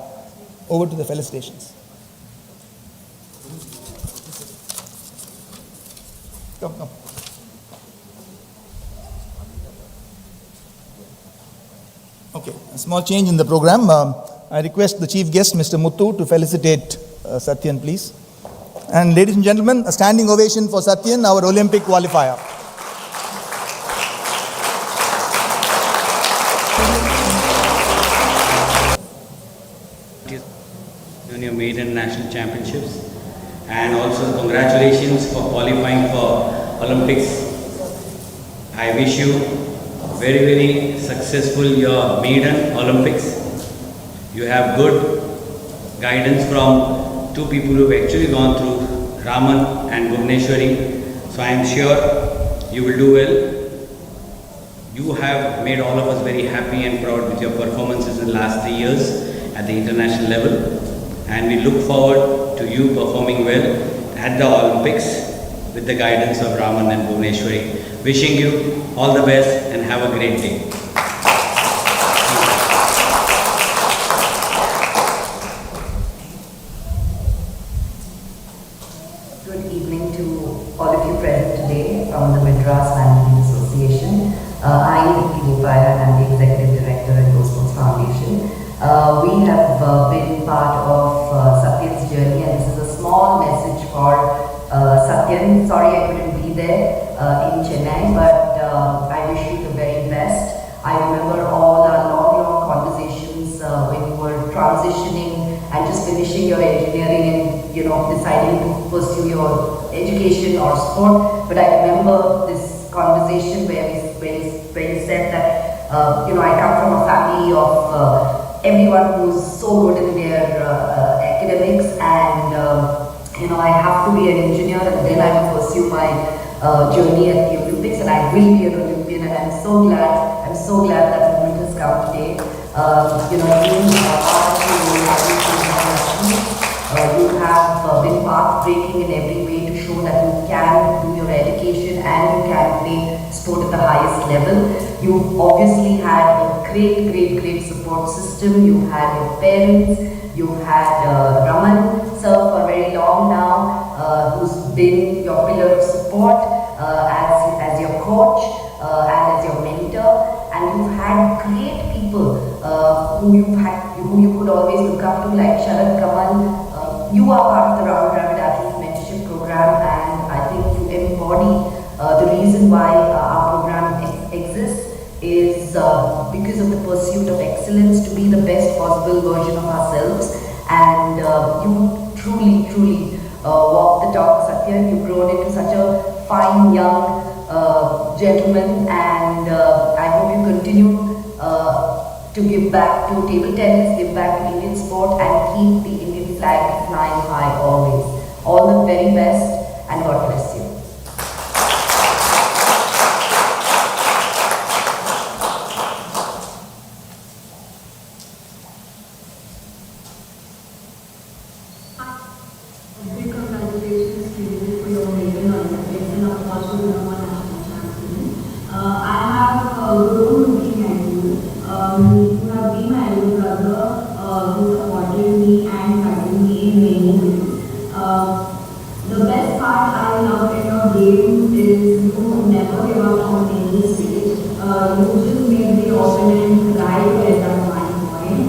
[SPEAKER 1] over to the felicitations. Come. Okay, a small change in the program. I request the chief guest, Mr. Muthu, to felicitate Satyan, please. And ladies and gentlemen, a standing ovation for Satyan, our Olympic qualifier.
[SPEAKER 8] On your maiden national championships, and also congratulations for qualifying for Olympics. I wish you very, very successful your maiden Olympics. You have good guidance from 2 people who have actually gone through, Raman and Bhuvaneshwari. So I am sure you will do well. You have made all of us very happy and proud with your performances in the last 3 years at the international level. And we look forward to you performing well at the Olympics with the guidance of Raman and Bhuvaneshwari. Wishing you all the best and have a great day.
[SPEAKER 10] Good evening to all of you present today from the Madras Management Association. I, Nidhi Bopaya, am the Executive Director at Go Sports Foundation. We have been part of Satyan's journey, and this is a small message for Satyan. Sorry I couldn't be there in Chennai, but I wish you the very best. I remember all our long conversations when you were transitioning and just finishing your engineering and deciding to pursue your education or sport. But I remember this conversation where you said that I come from a family of everyone who's so good in their academics, and I have to be an engineer, and then I will pursue my journey at the Olympics, and I will be an Olympian. And I'm so glad that moment has come today. You have been path-breaking in every way to show that you can do your education and you can play sport at the highest level. You obviously had a great support system. You had your parents, you had Raman sir for very long now, who's been your pillar of support as your coach and as your mentor. And you've had great people who you could always look up to, like Sharad Kamal. You are part of the Rahul Dravid Athlete Mentorship Program, and I think you embody the reason why our program exists is because of the pursuit of excellence to be the best possible version of ourselves. And you truly walk the talk, Satyan. You've grown into such a fine young gentleman, and I hope you continue to give back to table tennis, give back to Indian sport, and keep the Indian flag flying high always. All the very best, and God bless you.
[SPEAKER 11] Big congratulations to you for your maiden Olympics and of course to become a national champion. I have grown looking at you. You have been my elder brother who supported me and guided me in many ways. The best part I love in your game is you never give up on any stage. You just make the opponent cry to get that one point.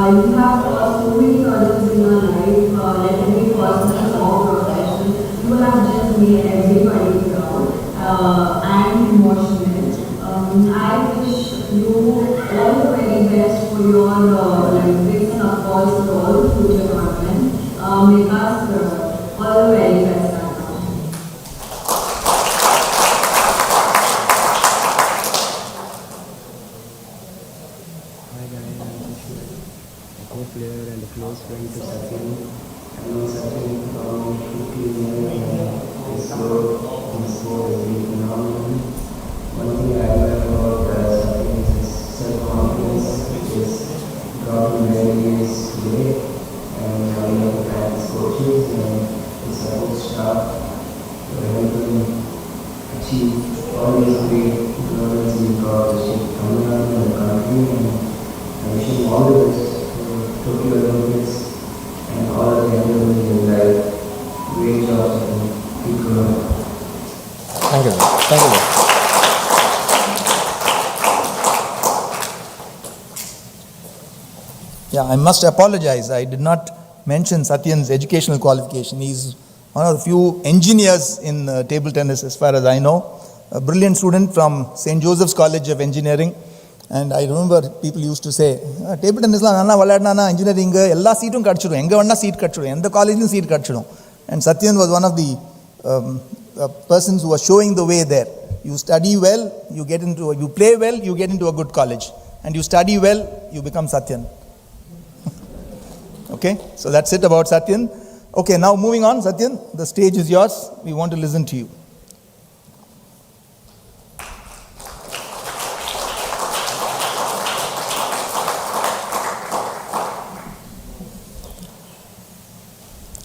[SPEAKER 11] You have so many hurdles in your life, let it be personal or professional. You have just made everybody proud and emotional. I wish you all the very best for your Olympics and of course for all the future tournaments. Make us all the very best.
[SPEAKER 12] Hi guys, I'm Kishore, a co-player and a close friend to Satyan. I know Satyan from 15 years. His growth in sport has been phenomenal. One thing I admire about Satyan is his self-confidence, which has gotten where he is today. And I love to thank his coaches and his support staff for helping him achieve all these great tournaments in Tamil Nadu and the country. And I wish him all the best for Tokyo Olympics and all of the endeavors in his life. Great job, and keep growing.
[SPEAKER 7] Thank you. Thank you.
[SPEAKER 1] Yeah, I must apologize. I did not mention Satyan's educational qualification. He's one of the few engineers in table tennis as far as I know. A brilliant student from St. Joseph's College of Engineering. And I remember people used to say, table tennis la nalla valadana engineering ella seatum kadchidum enga vanna seat kadchidum endha college seat kadchidum. And Satyan was one of the persons who was showing the way there. You study well, you play well, you get into a good college. And you study well, you become Satyan. Okay, so that's it about Satyan. Okay, now moving on, Satyan, the stage is yours. We want to listen to you.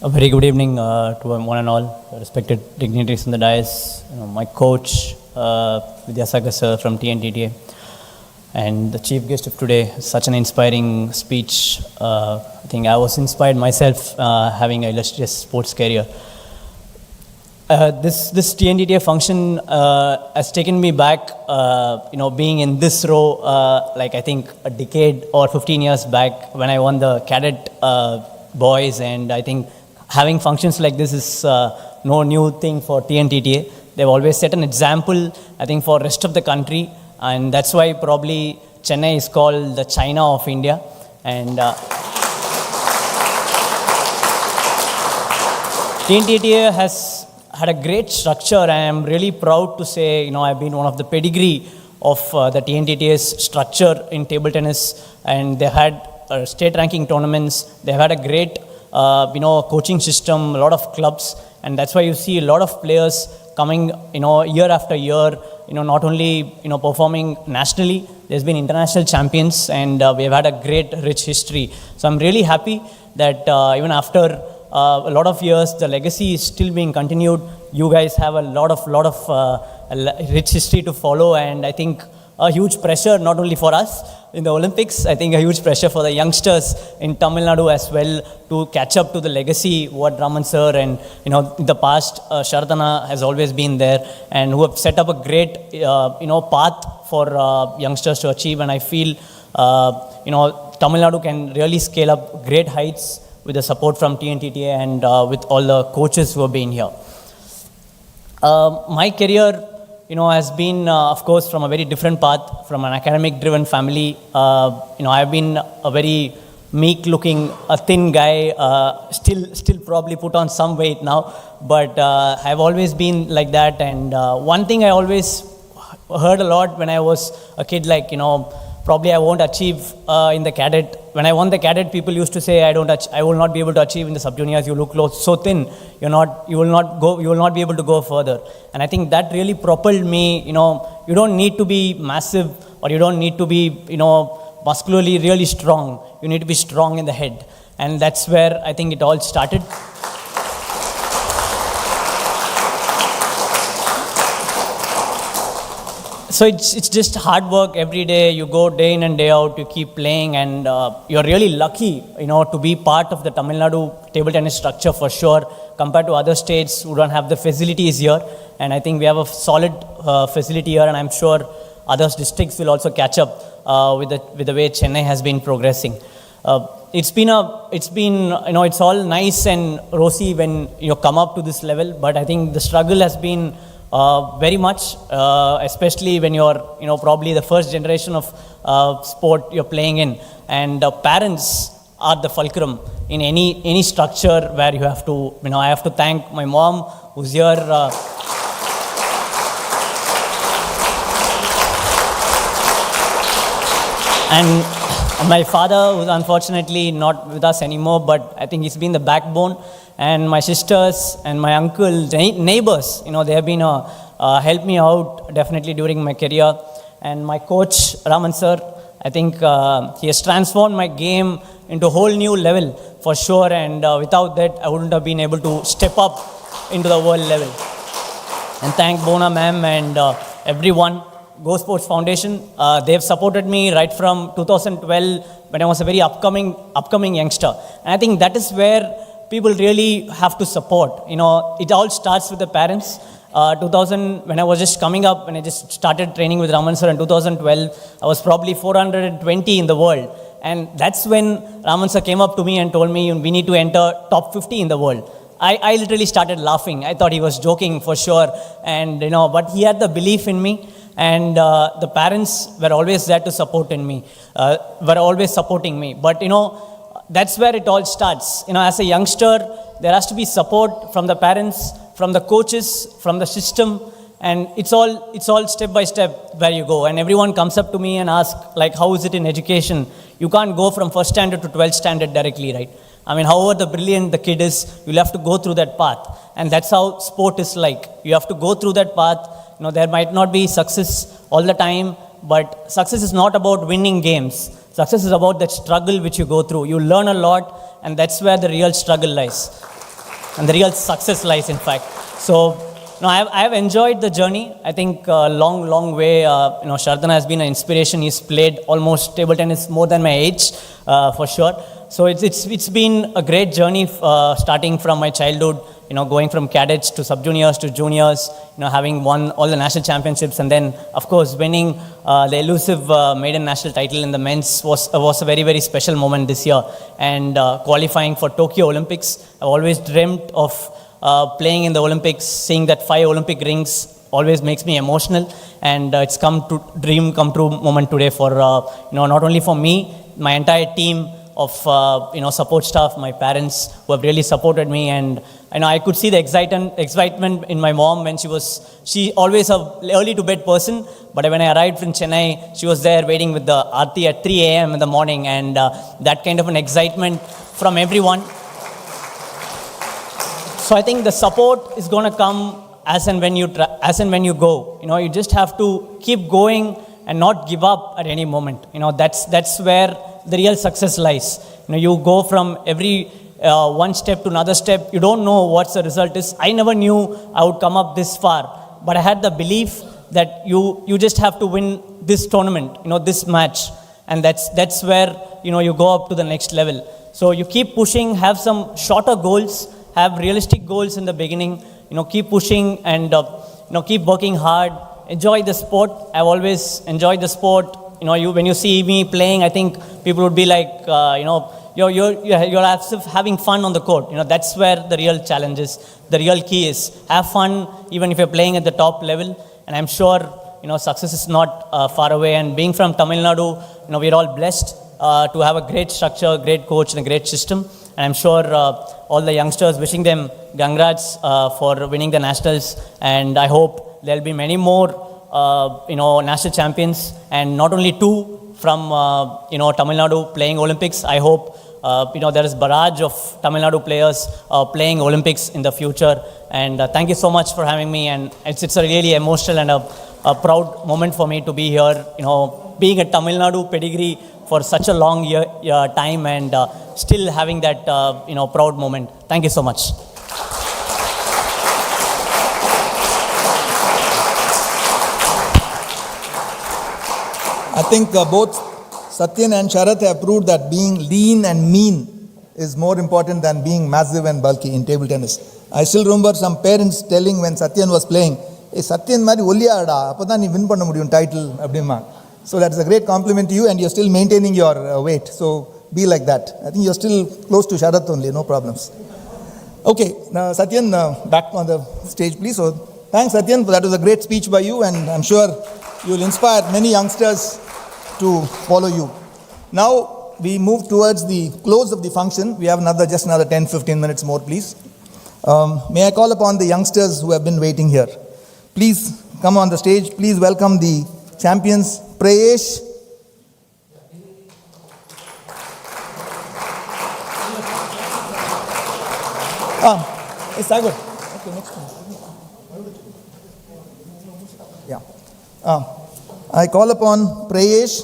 [SPEAKER 13] A very good evening to one and all, respected dignitaries in the dais, my coach, Vidyasagar sir from TNTTA, and the chief guest of today. Such an inspiring speech. I think I was inspired myself having an illustrious sports career. This TNTTA function has taken me back, being in this row, like I think a decade or 15 years back when I won the cadet boys, and I think having functions like this is no new thing for TNTTA. They've always set an example, I think, for rest of the country, and that's why probably Chennai is called the China of India. And TNTTA has had a great structure, and I'm really proud to say, I've been one of the pedigree of the TNTTA's structure in table tennis, and they had state ranking tournaments. They've had a great, coaching system, a lot of clubs, and that's why you see a lot of players coming, year after year, not only, performing nationally, there's been international champions, and we've had a great, rich history. So I'm really happy that even after a lot of years, the legacy is still being continued. You guys have a lot of rich history to follow, and I think a huge pressure not only for us in the Olympics, I think a huge pressure for the youngsters in Tamil Nadu as well to catch up to the legacy what Raman sir and in the past Shardana has always been there, and who have set up a great path for youngsters to achieve. And I feel Tamil Nadu can really scale up great heights with the support from TNTTA and with all the coaches who have been here. My career, has been, of course, from a very different path, from an academic-driven family. I've been a very meek-looking, a thin guy, still probably put on some weight now, but I've always been like that. And one thing I always heard a lot when I was a kid, like, probably I won't achieve in the cadet. When I won the cadet, people used to say I will not be able to achieve in the sub-juniors. You look so thin. You will not be able to go further. And I think that really propelled me. You don't need to be massive, or you don't need to be muscularly really strong. You need to be strong in the head, and that's where I think it all started. So it's just hard work every day. You go day in and day out, you keep playing, and you're really lucky, to be part of the Tamil Nadu table tennis structure for sure, compared to other states who don't have the facilities here. And I think we have a solid facility here, and I'm sure other districts will also catch up with the way Chennai has been progressing. It's been it's all nice and rosy when you come up to this level, but I think the struggle has been very much, especially when you're, probably the first generation of sport you're playing in, and parents are the fulcrum in any structure where you have to, I have to thank my mom who's here. And my father, who's unfortunately not with us anymore, but I think he's been the backbone. And my sisters and my uncle, neighbors, they have been helped me out definitely during my career. And my coach, Raman sir, I think he has transformed my game into a whole new level for sure. And without that, I wouldn't have been able to step up into the world level. And thank Bona ma'am and everyone. Go Sports Foundation, they've supported me right from 2012 when I was a very upcoming youngster. And I think that is where people really have to support. It all starts with the parents. 2000, when I was just coming up, when I just started training with Raman sir in 2012, I was probably 420 in the world. And that's when Raman sir came up to me and told me, we need to enter top 50 in the world. I literally started laughing. I thought he was joking for sure. And, but he had the belief in me. And the parents were always there to support in me, were always supporting me. But, that's where it all starts. As a youngster, there has to be support from the parents, from the coaches, from the system, and it's all step by step where you go. And everyone comes up to me and asks, like, how is it in education? You can't go from first standard to 12th standard directly, right? However the brilliant the kid is, you'll have to go through that path. And that's how sport is like. You have to go through that path. There might not be success all the time, but success is not about winning games. Success is about that struggle which you go through. You learn a lot, and that's where the real struggle lies. And the real success lies, in fact. So, I have enjoyed the journey. I think long way. Shardana has been an inspiration. He's played almost table tennis more than my age, for sure. So it's been a great journey, starting from my childhood going from cadets to sub-juniors to juniors, having won all the national championships, and then, of course, winning the elusive maiden national title in the men's was a very, very special moment this year. And qualifying for Tokyo Olympics, I've always dreamt of playing in the Olympics, seeing that 5 Olympic rings always makes me emotional, and it's dream come true moment today for not only for me, my entire team of support staff, my parents who have really supported me. And I could see the excitement in my mom when she always a early to bed person, but when I arrived in Chennai, she was there waiting with the aarti at 3 a.m. in the morning, and that kind of an excitement from everyone. So I think the support is going to come as and when you go. You just have to keep going and not give up at any moment. That's where the real success lies. You go from every one step to another step. You don't know what the result is. I never knew I would come up this far, but I had the belief that you just have to win this tournament, this match, and that's where you go up to the next level. So you keep pushing, have some shorter goals, have realistic goals in the beginning. Keep pushing and keep working hard. Enjoy the sport. I've always enjoyed the sport. When you see me playing, I think people would be like, you're having fun on the court. That's where the real challenge is. The real key is have fun, even if you're playing at the top level. And I'm sure, success is not far away. And being from Tamil Nadu, we're all blessed to have a great structure, great coach, and a great system. And I'm sure all the youngsters, wishing them congrats for winning the nationals. And I hope there'll be many more, national champions, and not only 2 from, Tamil Nadu playing Olympics. I hope, there is barrage of Tamil Nadu players playing Olympics in the future. And thank you so much for having me. And it's a really emotional and a proud moment for me to be here, being a Tamil Nadu pedigree for such a long time, and still having that, proud moment. Thank you so much.
[SPEAKER 1] I think both Satyan and Sharath have proved that being lean and mean is more important than being massive and bulky in table tennis. I still remember some parents telling when Satyan was playing, "Hey, Satyan mari olliyaada, appo nee win panna mudiyum title appadima." So that's a great compliment to you, and you're still maintaining your weight. So be like that. I think you're still close to Sharath only, no problems. Okay, now Satyan, back on the stage, please. So thanks, Satyan. That was a great speech by you, and I'm sure you'll inspire many youngsters to follow you. Now we move towards the close of the function. We have just another 10-15 minutes more, please. May I call upon the youngsters who have been waiting here. Please come on the stage. Please welcome the champions, Prayesh, it's Sagar. Okay, next one. Yeah. I call upon Prayesh.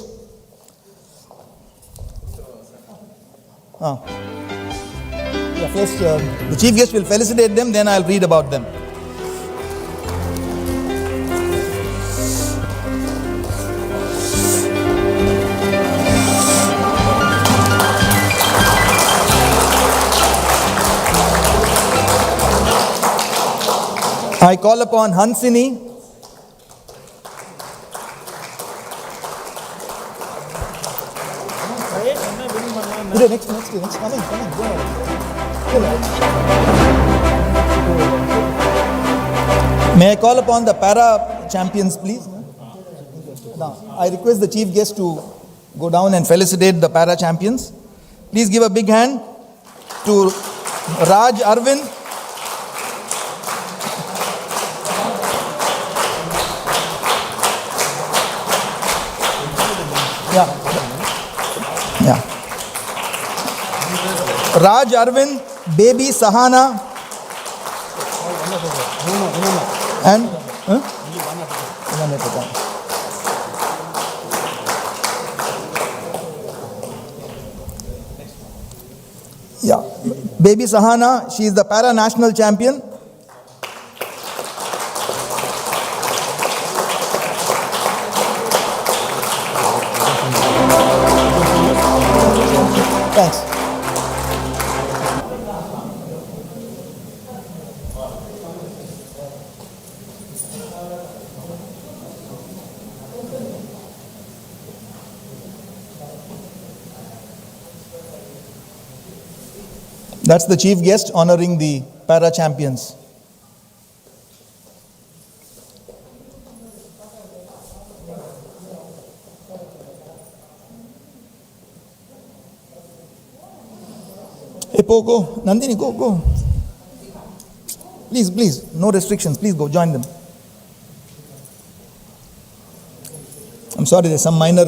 [SPEAKER 1] First, the chief guest will felicitate them, then I'll read about them. I call upon Hansini. Next, come in, go ahead. May I call upon the para champions, please? Now, I request the chief guest to go down and felicitate the para champions. Please give a big hand to Raj Arvind, Raj Arvind, baby Sahana, and baby Sahana, she is the para national champion. Thanks. That's the chief guest honoring the para champions. Hey, go. Nandini, go. Please, no restrictions. Please go, join them. I'm sorry, there's some minor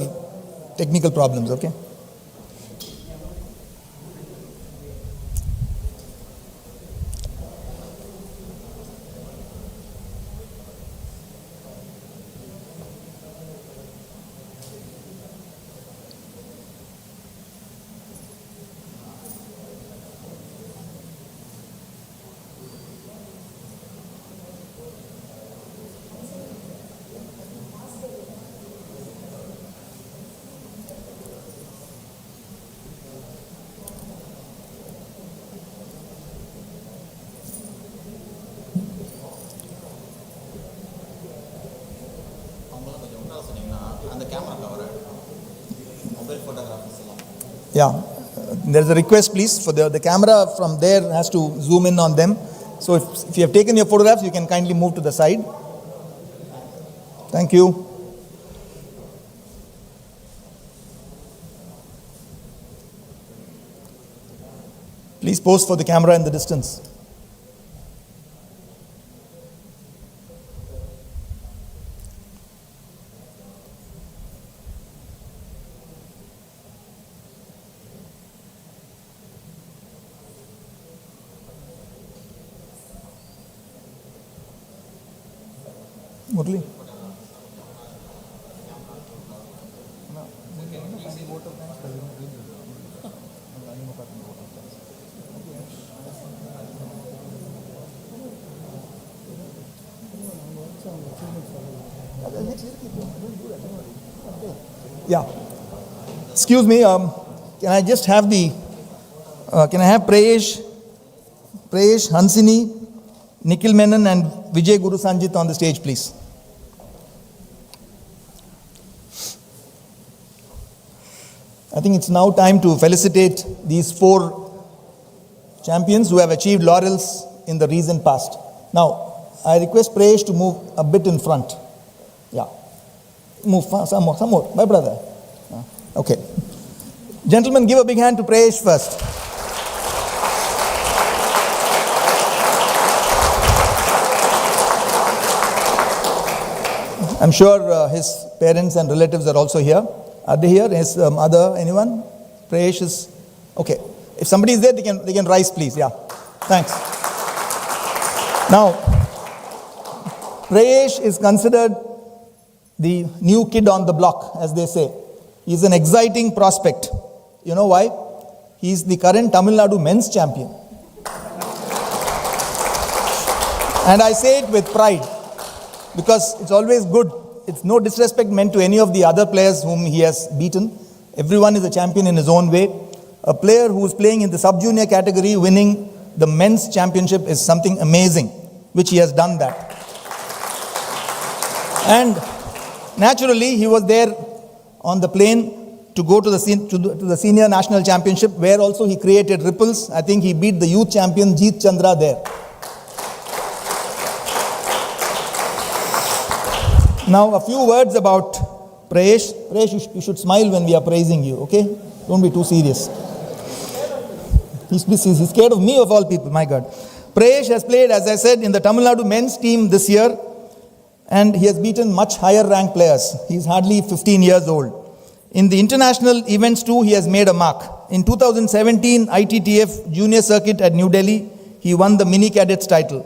[SPEAKER 1] technical problems, okay? Yeah, there's a request please for the camera from there has to zoom in on them. So if you have taken your photographs, you can kindly move to the side. Thank you. Please pose for the camera in the distance. Murli. Yeah. Excuse me. Can I just have can I have Prayesh, Hansini, Nikhil Menon and Vijay Guru Sanjit on the stage, please. I think it's now time to felicitate these 4 champions who have achieved laurels in the recent past. Now, I request Prayesh to move a bit in front. Yeah. Move some more. My brother. Okay. Gentlemen, give a big hand to Prayesh first. I'm sure his parents and relatives are also here. Are they here? His mother, anyone? Prayesh is okay. If somebody is there, they can rise, please. Yeah. Thanks. Now, Prayesh is considered the new kid on the block, as they say. He's an exciting prospect. You know why? He's the current Tamil Nadu men's champion. And I say it with pride because it's always good. It's no disrespect meant to any of the other players whom he has beaten. Everyone is a champion in his own way. A player who is playing in the sub-junior category winning the men's championship is something amazing, which he has done that. And naturally, he was there on the plane to go to the senior national championship, where also he created ripples. I think he beat the youth champion Jeet Chandra there. Now, a few words about Prayesh. Prayesh, you should smile when we are praising you, okay? Don't be too serious. He's scared of me of all people, my God. Prayesh has played, as I said, in the Tamil Nadu men's team this year, and he has beaten much higher ranked players. He's hardly 15 years old. In the international events too, he has made a mark. In 2017 ITTF Junior Circuit at New Delhi, he won the Mini Cadets title.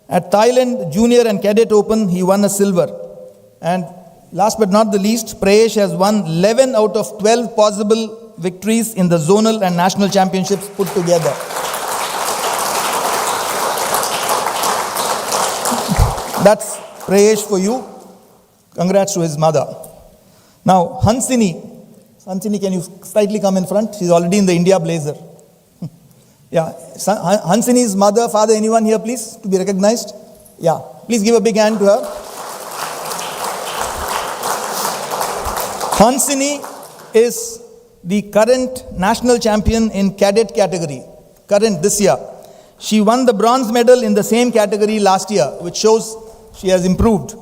[SPEAKER 1] At Thailand Junior and Cadet Open, he won a silver. And last but not the least, Prayesh has won 11 out of 12 possible victories in the zonal and national championships put together. That's Prayesh for you. Congrats to his mother. Now, Hansini, can you slightly come in front? She's already in the India blazer. Yeah, Hansini's mother, father, anyone here please to be recognized? Yeah, please give a big hand to her. Hansini is the current national champion in cadet category. current this year. She won the bronze medal in the same category last year, which shows she has improved.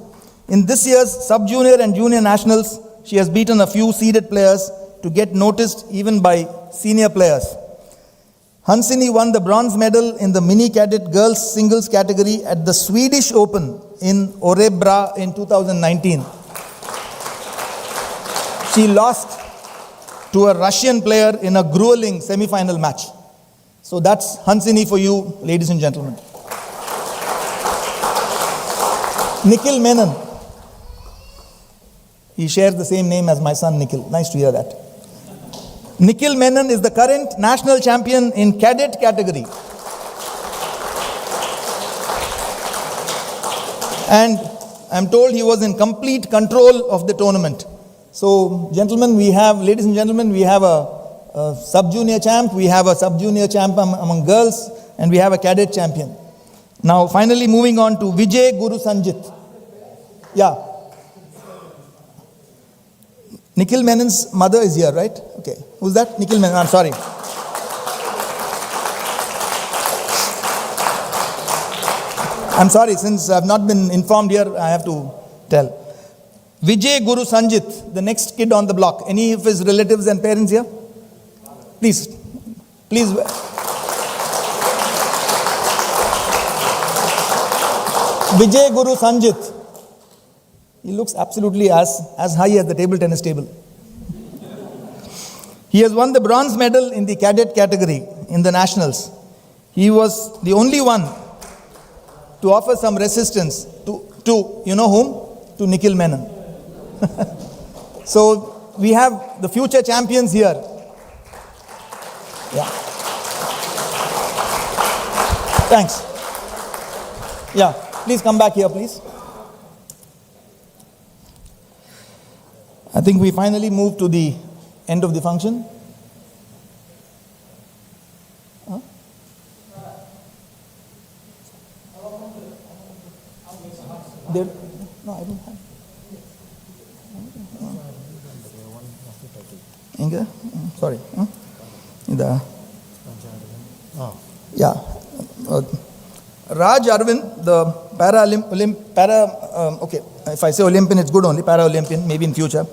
[SPEAKER 1] In this year's sub-junior and junior nationals, she has beaten a few seeded players to get noticed even by senior players. Hansini won the bronze medal in the mini cadet girls singles category at the Swedish Open in Orebra in 2019. She lost to a Russian player in a grueling semi-final match. So that's Hansini for you, ladies and gentlemen. Nikhil Menon. He shares the same name as my son Nikhil. Nice to hear that. Nikhil Menon is the current national champion in cadet category. And I'm told he was in complete control of the tournament. So, gentlemen, ladies and gentlemen, we have a sub-junior champ, we have a sub-junior champ among girls, and we have a cadet champion. Now, finally, moving on to Vijay Guru Sanjit. Yeah. Nikhil Menon's mother is here, right? Okay. Who's that? Nikhil Menon. I'm sorry. I'm sorry, since I've not been informed here, I have to tell. Vijay Guru Sanjit, the next kid on the block. Any of his relatives and parents here? Please. Vijay Guru Sanjit. He looks absolutely as high as the table tennis table. He has won the bronze medal in the cadet category in the nationals. He was the only one to offer some resistance to you know whom? To Nikhil Menon. So we have the future champions here. Yeah. Thanks. Yeah, please come back here, please. I think we finally move to the end of the function. Huh? No, I don't have. Inga? Sorry. Yeah. Raj Arvind, the okay, if I say Olympian, it's good only, Para-Olympian, maybe in future.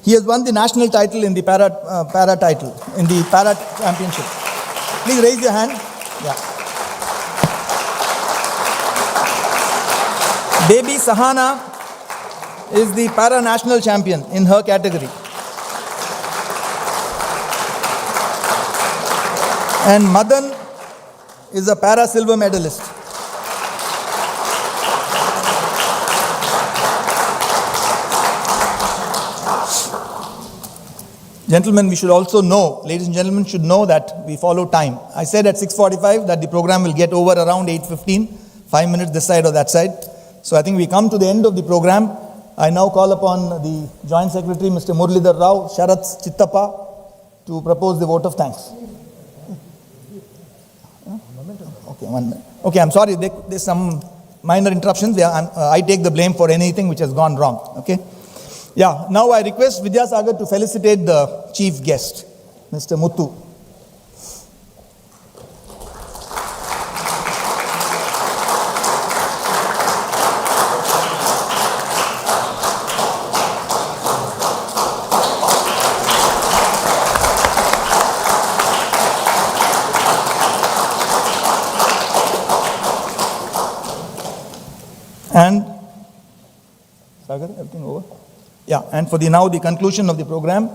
[SPEAKER 1] He has won the national title in the para title, in the para championship. Please raise your hand. Yeah. Baby Sahana is the para national champion in her category. And Madan is a para silver medalist. Gentlemen, we should also know, ladies and gentlemen should know that we follow time. I said at 6:45 that the program will get over around 8:15, 5 minutes this side or that side. So I think we come to the end of the program. I now call upon the Joint Secretary, Mr. Muralidhar Rao, Sharath Chittappa, to propose the vote of thanks. Okay, 1 minute. Okay, I'm sorry, there's some minor interruptions. I take the blame for anything which has gone wrong. Okay. Yeah, now I request Vidyasagar to felicitate the chief guest, Mr. Muthu. And Sagar, everything over? Yeah, and for the conclusion of the program,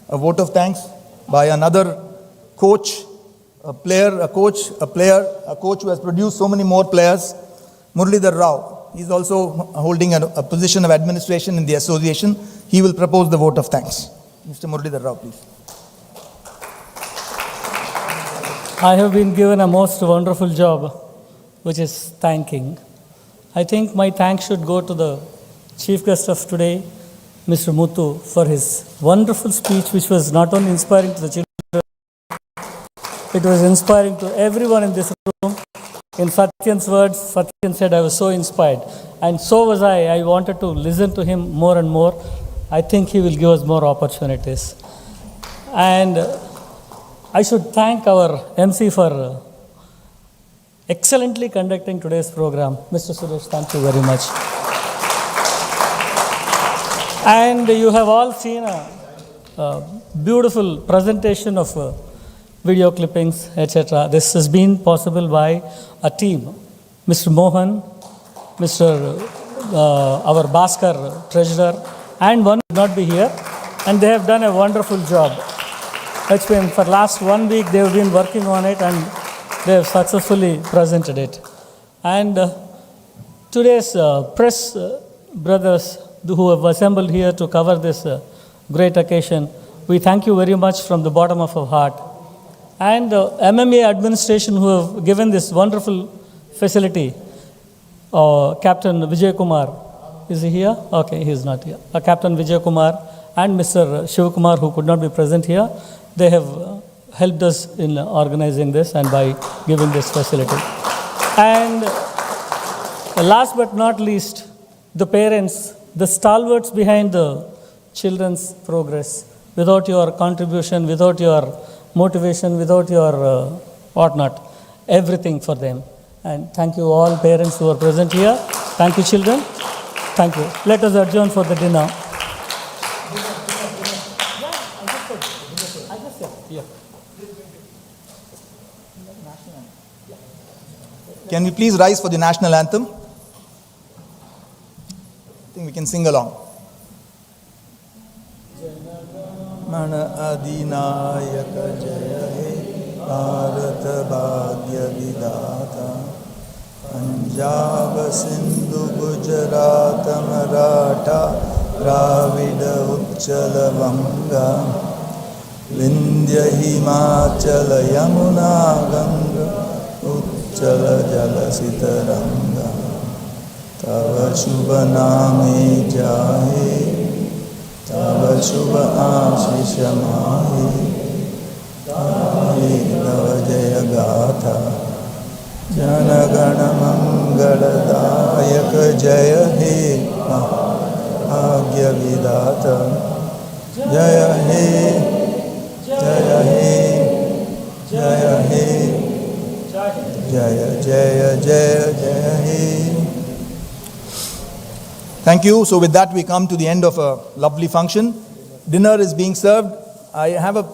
[SPEAKER 1] a vote of thanks by another coach, a coach who has produced so many more players, Muralidhar Rao. He's also holding a position of administration in the association. He will propose the vote of thanks. Mr. Muralidhar Rao, please.
[SPEAKER 14] I have been given a most wonderful job, which is thanking. I think my thanks should go to the chief guest of today, Mr. Muthu, for his wonderful speech, which was not only inspiring to the children, it was inspiring to everyone in this room. In Satyan's words, Satyan said, I was so inspired. And so was I. I wanted to listen to him more and more. I think he will give us more opportunities. And I should thank our MC for excellently conducting today's program. Mr. Suresh, thank you very much. And you have all seen a beautiful presentation of video clippings, etc. This has been possible by a team. Mr. Mohan, our Bhaskar treasurer, and one would not be here, and they have done a wonderful job. It's been for last 1 week they have been working on it, and they have successfully presented it. And today's press brothers who have assembled here to cover this great occasion, we thank you very much from the bottom of our heart. And MMA administration who have given this wonderful facility, Captain Vijay Kumar, is he here? Okay, he is not here. Captain Vijay Kumar and Mr. Shiv Kumar, who could not be present here, they have helped us in organizing this and by giving this facility. And last but not least, the parents, the stalwarts behind the children's progress. Without your contribution, without your motivation, without your whatnot, everything for them. And thank you all parents who are present here. Thank you children. Thank you. Let us adjourn for the dinner.
[SPEAKER 1] Can we please rise for the national anthem? I think we can sing along. Mana Adinayaka Jaya He Bharata Bhagya Vidata Punjab Sindhu Gujarat Maratha Dravida Uchala Vanga Vindhya Himachala Yamuna Ganga Uchala Jala Sitaranga Tava Shubha Name Jahe Tava Shubha Ashisha Mahi Tahi Tava Jaya Gatha Jana Gana Mangala Dayaka Jaya He Bhagya Vidata Jaya He Jaya He Jaya He Jaya Jaya Jaya Jaya He. Thank you. So with that we come to the end of a lovely function. Dinner is being served. I have a